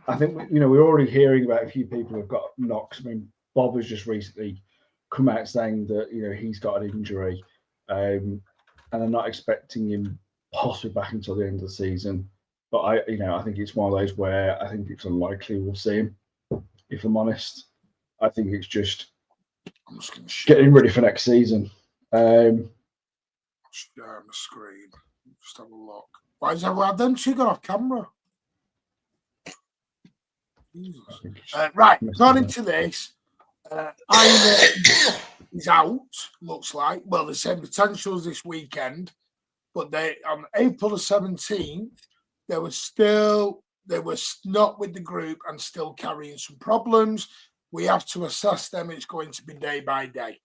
I think we're already hearing about a few people who've got knocks. I mean, Bob has just recently come out saying that he's got an injury, and they're not expecting him possibly back until the end of the season. But I think it's one of those where I think it's unlikely we'll see him. If I'm honest, I think it's just getting ready for next season. Share on the screen. Just have a look. Why is that? Well, then she got off camera. Right, according to this, is out. Looks like. Well, the same potentials this weekend, but on April the 17th, they were not with the group and still carrying some problems. We have to assess them. It's going to be day by day.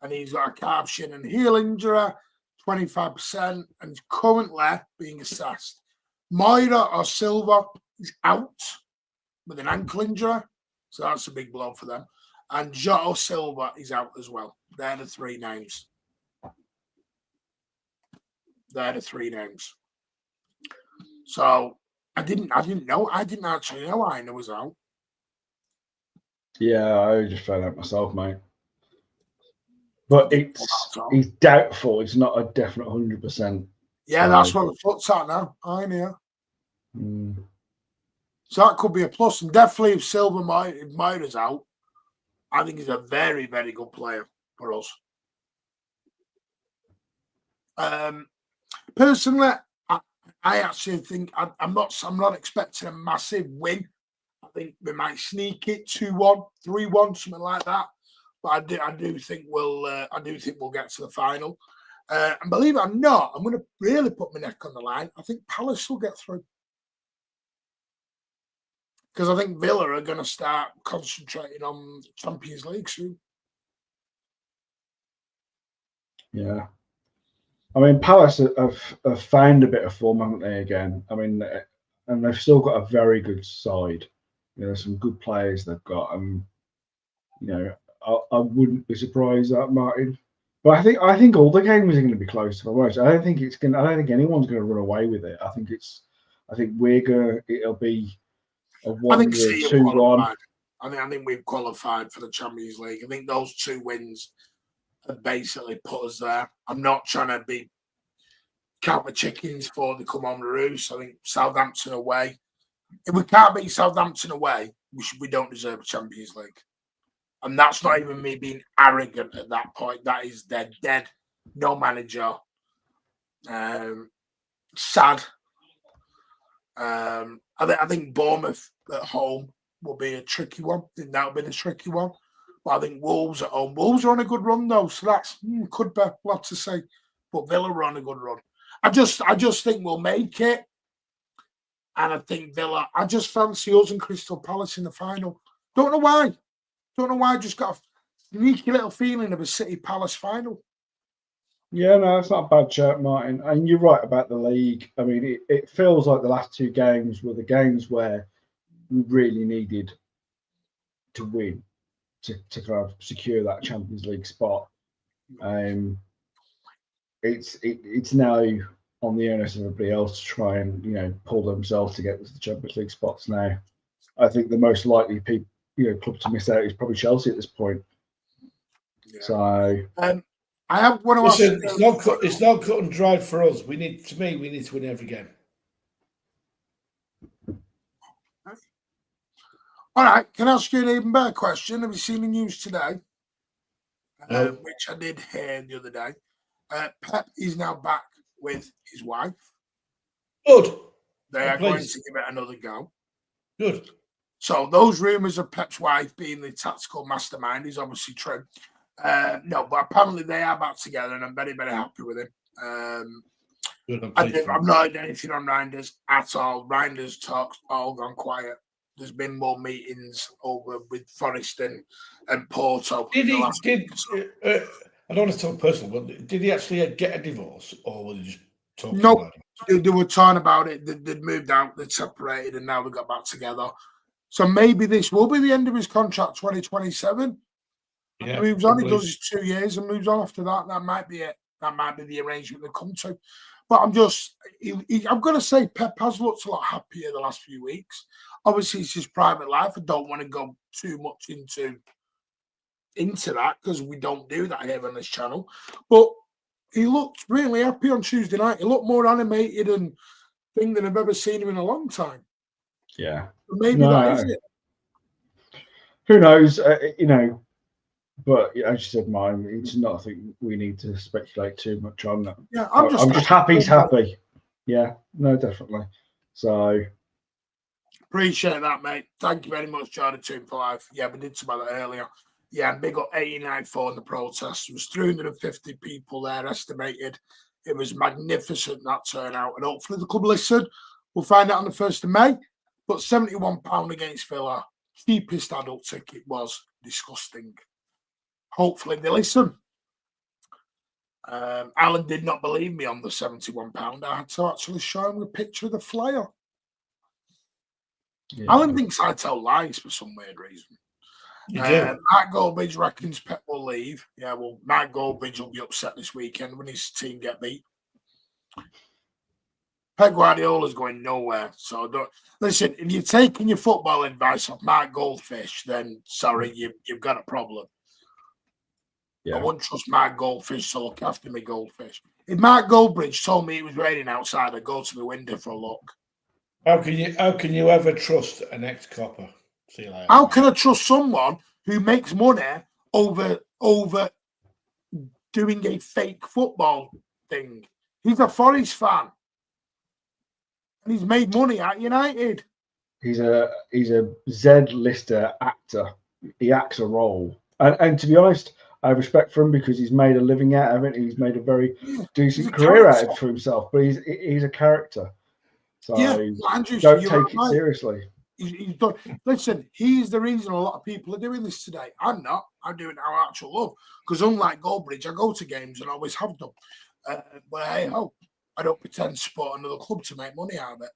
And he's got a calf, shin, and heel injury, 25%, and is currently being assessed. Moira or Silva is out with an ankle injury, so that's a big blow for them. And Jota Silva is out as well. They're the 3 names. So I didn't know. I didn't actually know Aina was out. Yeah, I just found out myself, mate. But he's doubtful. It's not a definite 100%. Yeah, that's what the foot's at now. Aina. So that could be a plus. And definitely if Silva Moira's out, I think he's a very, very good player for us. Personally, I actually think I'm not expecting a massive win. I think we might sneak it 2-1, 3-1, something like that. But I do think we'll get to the final. And believe it or not, I'm going to really put my neck on the line. I think Palace will get through. Because I think Villa are going to start concentrating on the Champions League soon. Yeah. I mean, Palace have found a bit of form, haven't they, again? I mean, and they've still got a very good side. Some good players they've got. I wouldn't be surprised at Martin. But I think all the games are going to be close to the most. I don't think anyone's going to run away with it. It'll be a 1-2-1. I think we've qualified for the Champions League. I think those 2 wins have basically put us there. I'm not trying to be count the chickens before they come on the roost. I think Southampton away. If we can't beat Southampton away, we don't deserve a Champions League. And that's not even me being arrogant at that point. That is they're dead. No manager. Sad. I think Bournemouth at home will be a tricky one. I think that'll be the tricky one. But I think Wolves at home. Wolves are on a good run though, so that's could be a lot to say. But Villa are on a good run. I just think we'll make it. And I think Villa. I just fancy us and Crystal Palace in the final. Don't know why. Just got a sneaky little feeling of a City Palace final. Yeah, no, it's not a bad chat, Martin. And you're right about the league. I mean, it feels like the last 2 games were the games where we really needed to win to kind of secure that Champions League spot. It's now on the onus of everybody else to try and pull themselves to get to the Champions League spots now. I think the most likely club to miss out is probably Chelsea at this point. Yeah. So I have one of our. It's not cut and dried for us. We need to win every game. All right, can I ask you an even better question? Have you seen the news today? Which I did hear the other day. Pep is now back with his wife. Good. They are going to give it another go. Good. So those rumours of Pep's wife being the tactical mastermind is obviously true. No, but apparently they are back together, and I'm very, very happy with him. I've not heard anything on Reinders at all. Reinders talks all gone quiet. there's been more meetings over with Forest and Porto. Did in the he? last Did week or so. I don't want to talk personal, but did he actually get a divorce, or were they just talking No, about it? they were talking about it. They'd moved out, they'd separated, and now they got back together. So maybe this will be the end of his contract, 2027. Yeah, Moves on. He probably. does his 2 years and moves on after that. That might be it. That might be the arrangement they come to. But I'm going to say Pep has looked a lot happier the last few weeks. Obviously, it's his private life. I don't want to go too much into that because we don't do that here on this channel. But he looked really happy on Tuesday night. He looked more animated and thing than I've ever seen him in a long time. Yeah. But maybe that is it. Who knows? But as you said, mine, it's not. I think we need to speculate too much on that. Yeah, I'm just happy he's happy. Yeah, no, definitely. So appreciate that, mate. Thank you very much, Jordan Toon for life. Yeah, we did some of that earlier. Yeah, big up 89-4 in the protest. There was 350 people there estimated. It was magnificent, that turnout. And hopefully the club listen. We'll find out on the 1st of May. But £71 against Villa, cheapest adult ticket, was disgusting. Hopefully they listen. Alan did not believe me on the £71. I had to actually show him a picture of the flyer. yeah. Alan thinks I tell lies for some weird reason. You do. Matt Goldbridge reckons Pep will leave. Yeah, well, Matt Goldbridge will be upset this weekend when his team get beat. Pep Guardiola's going nowhere. So don't listen. If you're taking your football advice off Mark Goldfish, then sorry, you've got a problem. Yeah. I wouldn't trust Mark Goldfish to look after me goldfish. If Mark Goldbridge told me it was raining outside, I'd go to the window for a look. How can you ever trust an ex-copper? See you later. How can I trust someone who makes money over doing a fake football thing? He's a Forest fan. And he's made money at United. He's a Z-lister actor. He acts a role. And to be honest, I have respect for him because he's made a living out of it. He's made a very decent career out of it for himself. But he's a character. So Andrew, don't take it seriously. He's done. Listen, he's the reason a lot of people are doing this today. I'm not. I'm doing it out of actual love. Because unlike Goldbridge, I go to games and always have done. But hey, I don't pretend to support another club to make money out of it.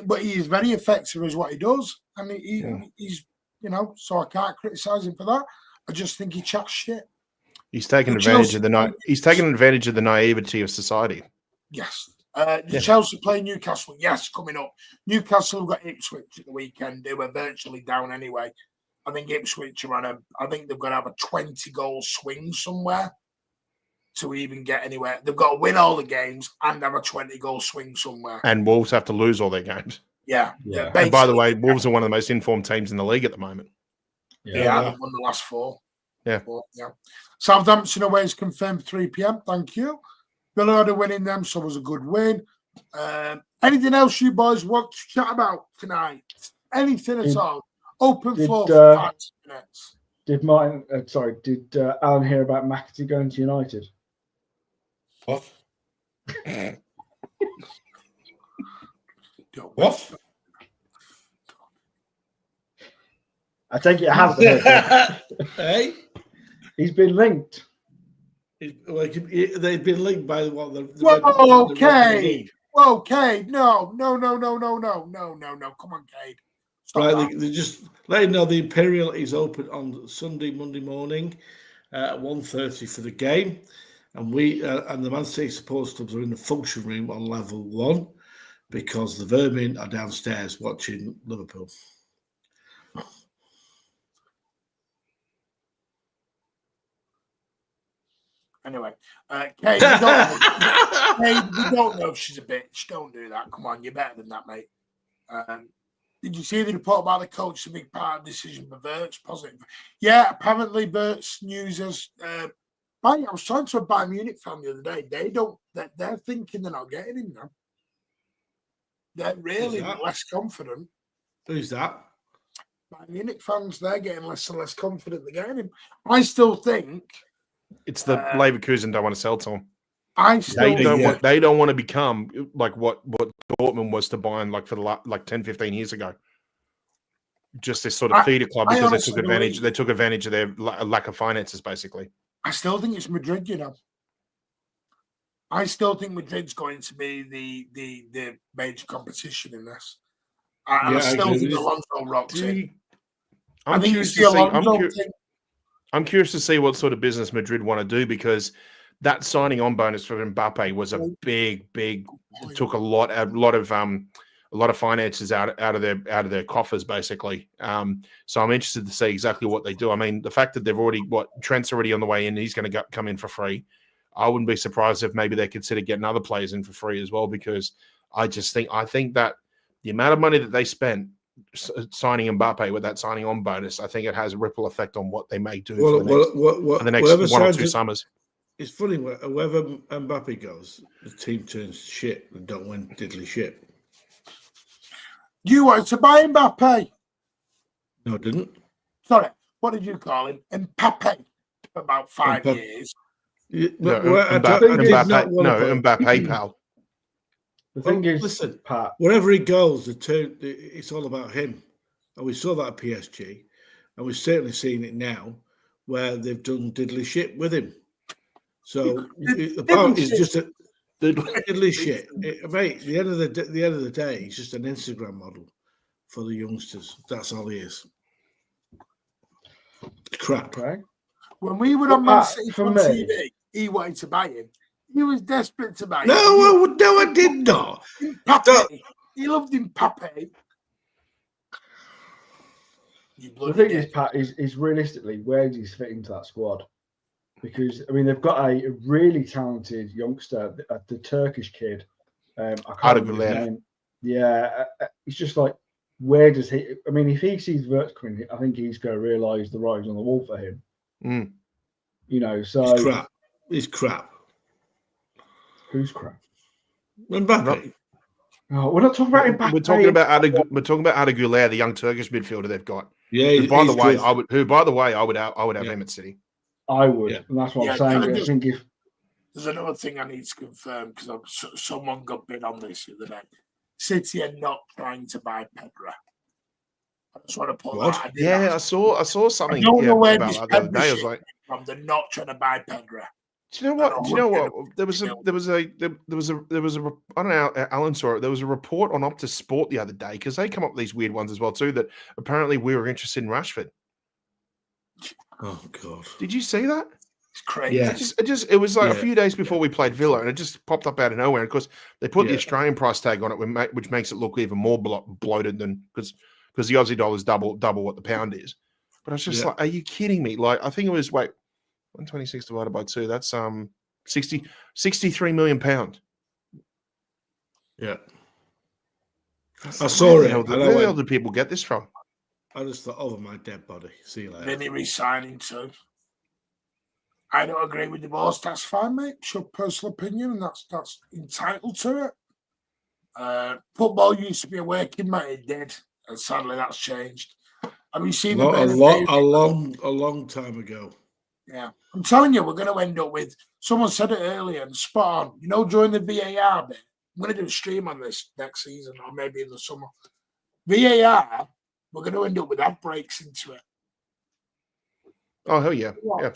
But he is very effective as what he does. And he's, so I can't criticise him for that. I just think he chats shit. He's taking advantage of the naivety of society. Yes. Chelsea play Newcastle. Yes, coming up. Newcastle have got Ipswich at the weekend. They were virtually down anyway. I think Ipswich are I think they've got to have a 20-goal swing somewhere to even get anywhere. They've got to win all the games and have a 20-goal swing somewhere. And Wolves have to lose all their games. Yeah. And by the way, Wolves are one of the most informed teams in the league at the moment. Yeah, they've won the last 4. Yeah. Southampton away is confirmed 3 p.m. Thank you. Villa winning them, so it was a good win. Anything else you boys want to chat about tonight? Anything at all? Open floor for 5 minutes. Did Alan hear about McAtee going to United? What? What? I take it I have heard. Hey? He's been linked. They've been linked by what the Okay. No. Come on, Cade. Right, they just let you know the Imperial is open on Monday morning at 1:30 for the game, and we and the Man City supporters clubs are in the function room on level 1 because the Vermin are downstairs watching Liverpool. Anyway, Kate, we don't know if she's a bitch. Don't do that. Come on, you're better than that, mate. Did you see the report about the coach? A big part of the decision for Bert's positive. Yeah, apparently Bert's news is. I was talking to a Bayern Munich fan the other day. They're thinking they're not getting him now. They're really less confident. Who's that? Bayern Munich fans, they're getting less and less confident they're getting him. I still think. It's the Leverkusen don't want to sell to him. They don't want to become like what Dortmund was to Bayern like for 10, 15 years ago. just this sort of feeder club I because they honestly took advantage. believe- They took advantage of their lack of finances, basically. I still think it's Madrid, you know. I still think Madrid's going to be the major competition in this. I still agree think with you. Alonso rocks it. I I'm think curious it's the to see. Alonso thing. I'm curious to see what sort of business Madrid want to do because that signing on bonus for Mbappe was a big. Took a lot of finances out of their coffers, basically. So I'm interested to see exactly what they do. I mean, the fact that they've already Trent's already on the way in, he's going to come in for free. I wouldn't be surprised if maybe they consider getting other players in for free as well, because I think that the amount of money that they spent signing Mbappe with that signing on bonus, I think it has a ripple effect on what they may do for the next 1 or 2 summers. It's funny, wherever Mbappe goes, the team turns shit and don't win diddly shit. You wanted to buy Mbappe. No, I didn't. Sorry, what did you call him? Mbappe for about 5 years. Mbappe, pal. The thing is, listen, Pat, wherever he goes, it's all about him. And we saw that at PSG, and we've certainly seen it now, where they've done diddly shit with him. So the part is just a diddly shit, mate. At the end of the day, he's just an Instagram model for the youngsters. That's all he is. Crap. okay. When we were on Man City on TV, he wanted to buy him. He was desperate to buy him. No, I did not. Mbappe. He loved Mbappe. The thing is, Pat, is realistically, where does he fit into that squad? Because, I mean, they've got a really talented youngster, the Turkish kid. I can't remember his name. Yeah, it's just like, where does he... I mean, if he sees Wirtz coming, I think he's going to realise the writing's on the wall for him. Mm. You know, so... It's crap. It's crap. Who's crap? Mbappe. Oh, we're not talking about Mbappe. We're talking about Arda Güler, the young Turkish midfielder they've got. Yeah, who, by the way, I would have him at City. I would, and that's what I'm saying. I think if there's another thing I need to confirm, because someone got bid on this the other day. City are not trying to buy Pedro. I just want to put that. I saw something. I don't know where about this that the other day. I was like, they're not trying to buy Pedro. Do you know what? There was a I don't know how Alan saw it. There was a report on Optus Sport the other day, because they come up with these weird ones as well too, that apparently we were interested in Rashford. Oh God! Did you see that? It's crazy. Yeah. It was like a few days before we played Villa, and it just popped up out of nowhere. And of course, they put the Australian price tag on it, which makes it look even more bloated than because the Aussie dollar is double what the pound is. But I was just like, are you kidding me? Like, I think it was 126 divided by 2. That's 63 million pound. Yeah, I saw it. Where the hell did people get this from? I just thought, over my dead body. See you later. Then he resigning too. I don't agree with divorce. That's fine, mate. It's your personal opinion, and that's entitled to it. Football used to be a working man. It did, and sadly, that's changed. Have you seen a long time ago? Yeah, I'm telling you, we're going to end up with. Someone said it earlier, and spot on. You know, during the VAR bit, I'm going to do a stream on this next season, or maybe in the summer. VAR, we're going to end up with ad breaks into it. Oh hell yeah! Yeah.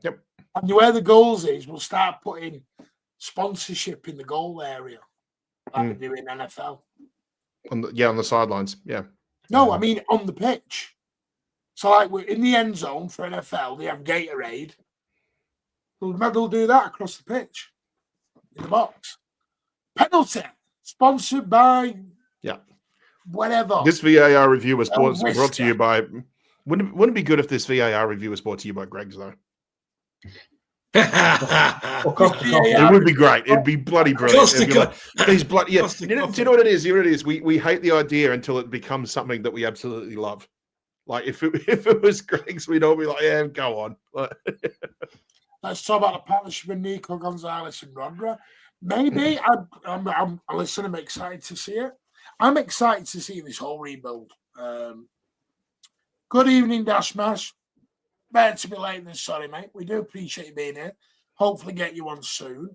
Yep. And where the goals is, we'll start putting sponsorship in the goal area, like they do in NFL. On the sidelines. Yeah. No, I mean on the pitch. So, like, we're in the end zone for NFL, they have Gatorade. They'll do that across the pitch in the box. Penalty sponsored by whatever. This VAR review was brought to you by. Wouldn't it be good if this VAR review was brought to you by Greg's though? It would be great. It'd be bloody brilliant. These bloody do you know what it is? Here it is. We hate the idea until it becomes something that we absolutely love. Like if it was Greg's, we'd all be like, yeah, go on. Let's talk about the partnership with Nico Gonzalez and Rodra. Maybe I'm listening. I'm excited to see it. I'm excited to see this whole rebuild. Good evening, Dash Mash. Better to be late than sorry, mate. We do appreciate you being here. Hopefully get you on soon.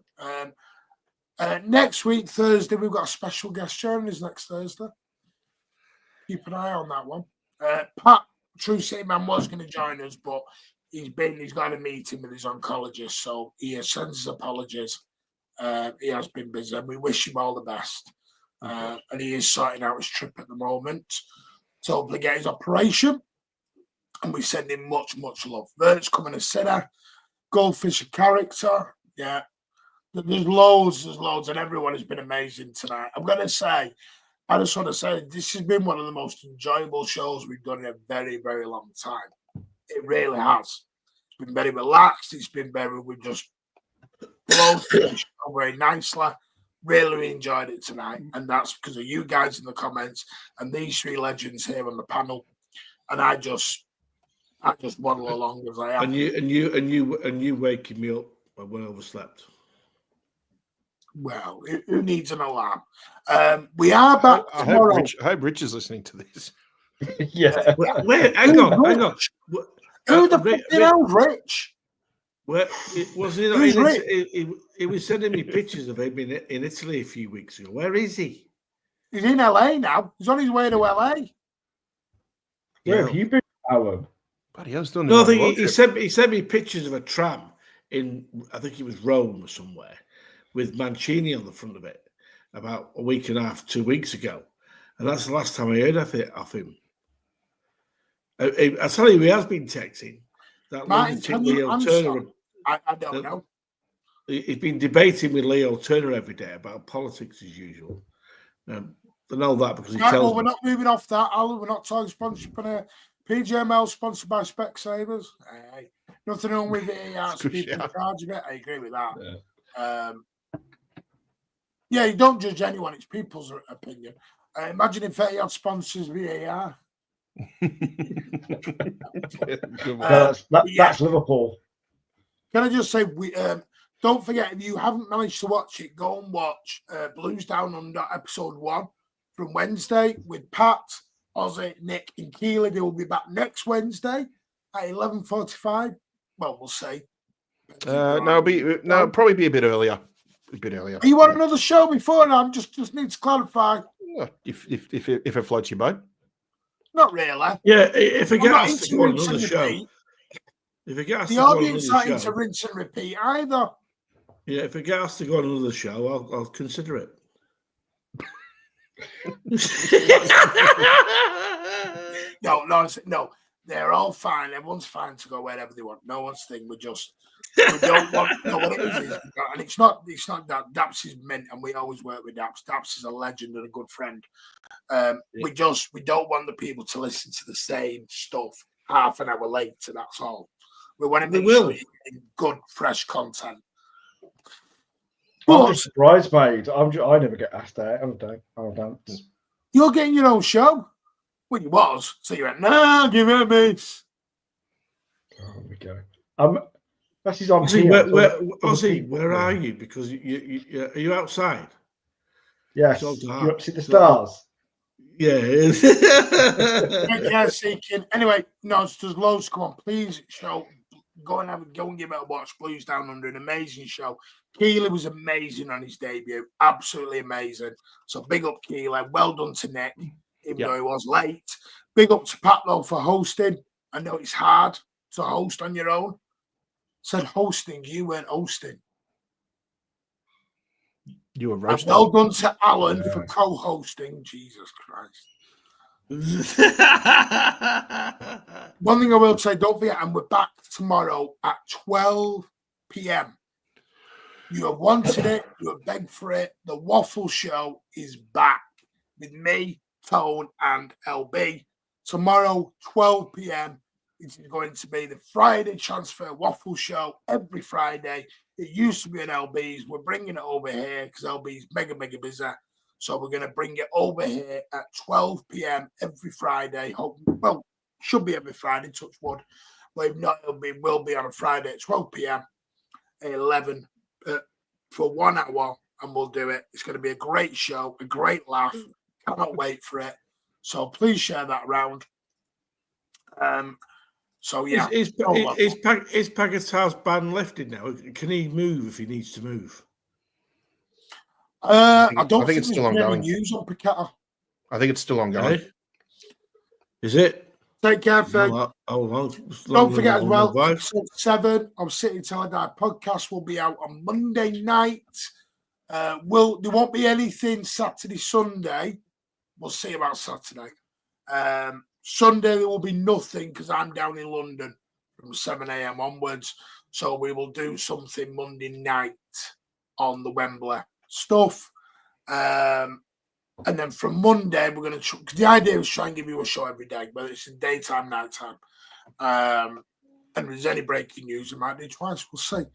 Next week, Thursday, we've got a special guest joining us next Thursday. Keep an eye on that one. Pat, True City Man, was going to join us, but he's got a meeting with his oncologist, so he sends his apologies. He has been busy, and we wish him all the best. And he is sorting out his trip at the moment to hopefully get his operation. And we send him much, much love. Vert's coming as sinner, Goldfish a character. Yeah. There's loads, and everyone has been amazing tonight. I just want to say, this has been one of the most enjoyable shows we've done in a very, very long time. It really has. It's been very relaxed. It's been we've just flowed through the show very nicely. Really enjoyed it tonight. And that's because of you guys in the comments and these three legends here on the panel. And I just waddle along as I am. And you waking me up when I overslept. Well, who needs an alarm? We are back tomorrow. I hope Rich is listening to this. Yeah. Wait, hang on. Who the fuck is Rich? Where was he? He was sending me pictures of him in Italy a few weeks ago. Where is he? He's in LA now. He's on his way to LA. Where have you been, Alan? Buddy, I was doing. No, I think he sent me pictures of a tram in, I think it was Rome or somewhere, with Mancunian on the front of it about a week and a half, 2 weeks ago. And that's the last time I heard of him. I tell you, he has been texting. That Martin, Leo Turner. I don't know. He's been debating with Leo Turner every day about politics as usual. I know that because he tells well, me. we're not moving off that, Alan. We're not talking sponsorship on here. PGML sponsored by Specsavers. Hey, nothing wrong with it. People in charge of it. I agree with that. Yeah. You don't judge anyone. It's people's opinion. Imagine if he had sponsors VAR. That's Liverpool. Can I just say, don't forget, if you haven't managed to watch it, go and watch Blues Down Under episode 1 from Wednesday with Pat, Ozzy, Nick, and Keely. They will be back next Wednesday at 11:45. Well, we'll see. Probably be a bit earlier. Are you on another show before now? Just need to clarify. If it floats your boat. Not really. Yeah, if it gets to go on another show. If it gets the audience not into rinse and repeat either. Yeah, if it gets to go on another show, I'll consider it. No. They're all fine. Everyone's fine to go wherever they want. No one's thing. We don't want. No, what it is, and it's not that Daps is mint, and we always work with Daps. Daps is a legend and a good friend. We don't want the people to listen to the same stuff half an hour later. That's all. We want to make sure you're getting good, fresh content. I'm just surprised, mate. I never get asked out. I don't. You're getting your own show. Well, you was. So you went, no, give it a miss. Oh, there we go. That's his on Ozzy, where are you? Because are you outside? Yes. You're up to the stars. Yeah. Anyway, there's loads. Come on, please, show. Go and give it a watch. Blues Down Under, an amazing show. Keely was amazing on his debut. Absolutely amazing. So big up Keely. Well done to Nick, even though he was late. Big up to Pat, though, for hosting. I know it's hard to host on your own. Said hosting, you weren't hosting. You were roasting. Well done to Alan for co-hosting. Jesus Christ. One thing I will say, don't forget, and we're back tomorrow at 12 p.m. You have wanted it, you have begged for it. The Waffle Show is back with me, Tone, and LB. Tomorrow, 12 p.m. It is going to be the Friday Transfer Waffle Show every Friday. It used to be an LB's. We're bringing it over here because LB's mega busy. So we're going to bring it over here at 12 p.m. every Friday. Should be every Friday, touch wood. But if not, it will be on a Friday at 12 p.m. at 11 for 1 hour, and we'll do it. It's going to be a great show, a great laugh. Cannot wait for it. So please share that around. So yeah, is Paggett's house ban lifted now? Can he move if he needs to move? I think it's still ongoing. News on Paqueta. I think it's still ongoing. Is it? Take care, Fig. Don't forget as well, episode 7 of City Till I Die podcast will be out on Monday night. There won't be anything Saturday, Sunday. We'll see about Saturday. Sunday there will be nothing because I'm down in London from 7 a.m. onwards. So we will do something Monday night on the Wembley stuff. And then from Monday, we're going to... Because the idea is try and give you a show every day, whether it's in daytime, nighttime. And if there's any breaking news, we might do twice. We'll see.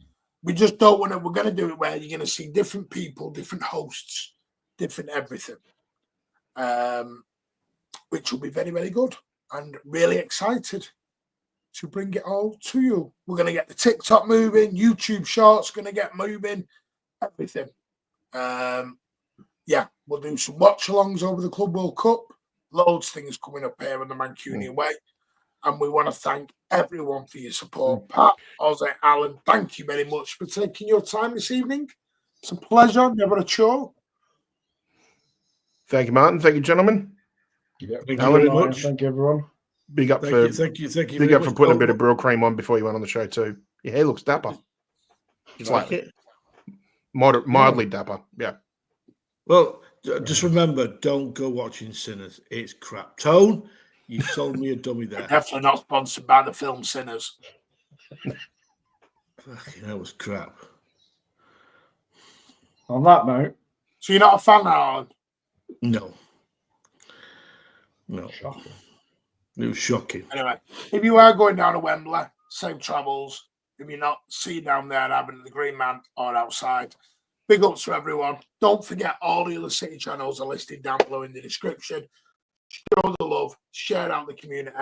We just don't want to... We're going to do it where you're going to see different people, different hosts, different everything. Which will be very, very good. And really excited to bring it all to you. We're going to get the TikTok moving. YouTube Shorts going to get moving. Everything. Yeah, we'll do some watch-alongs over the Club World Cup. Loads of things coming up here in the Mancunian way. And we want to thank everyone for your support. Pat, Ozzy, Alan, thank you very much for taking your time this evening. It's a pleasure, never a chore. Thank you, Martin. Thank you, gentlemen. Yeah, thank you very much. Thank you, everyone. Big up Thank you. Big up for putting a bit of brill cream on before you went on the show, too. Your hair looks dapper. You like it? Mildly dapper, yeah. Well, just remember, don't go watching Sinners. It's crap. Tone, you sold me a dummy there. Definitely not sponsored by the film Sinners. Fucking hell, it was crap. On that note. So you're not a fan, Alan? No. Shocking. It was shocking. Anyway, if you are going down to Wembley, safe travels. If you're not, see you down there having the Green Man or outside. Big ups to everyone. Don't forget all the other City channels are listed down below in the description. Show the love, share out the community.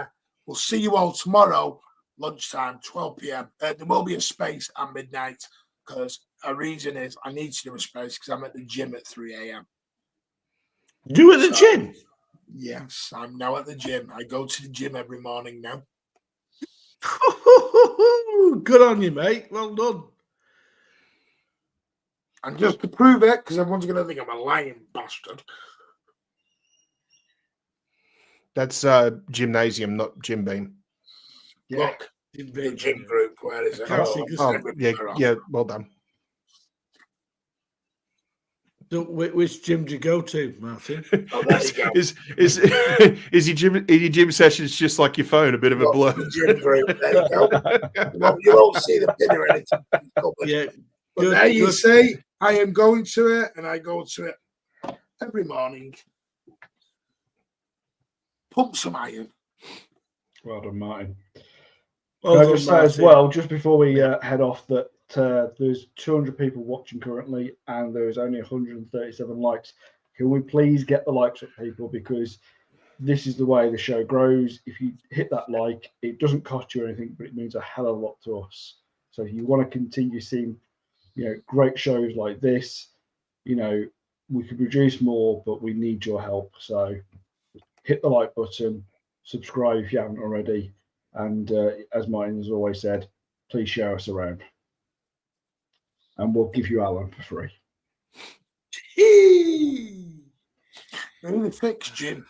We'll see you all tomorrow, lunchtime, 12 p.m. There will be a space at midnight because a reason is I need to do a space because I'm at the gym at 3 a.m. You at the gym? Yes, I'm now at the gym. I go to the gym every morning now. Good on you, mate. Well done. And just to prove it, because everyone's going to think I'm a lying bastard. That's gymnasium, not gym beam. Yeah. Look, the gym group, where is it? Yeah, well done. So, which gym do you go to, Martin? Oh, there you go. Is your gym sessions just like your phone, a bit of a blur? The gym group, there you go. You won't see the pin or anything. Yeah. But good, there you see, I am going to it, and I go to it every morning. Pump some iron. Well done, Martin. Well Can I just say as well, just before we head off, that there's 200 people watching currently, and there's only 137 likes. Can we please get the likes up, people? Because this is the way the show grows. If you hit that like, it doesn't cost you anything, but it means a hell of a lot to us. So if you want to continue seeing, great shows like this, we could produce more, but we need your help. So hit the like button, subscribe if you haven't already, and as Martin has always said, please share us around, and we'll give you Alan for free. Who the fix, Jim?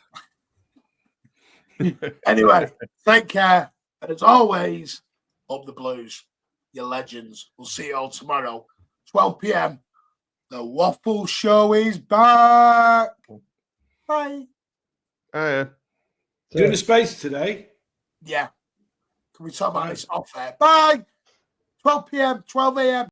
Anyway, take care, and as always, up the Blues. Your legends. We'll see you all tomorrow, 12 p.m. The Waffle Show is back. Bye. Doing a space today? Yeah. Can we talk about this off air? Bye. 12 p.m., 12 a.m.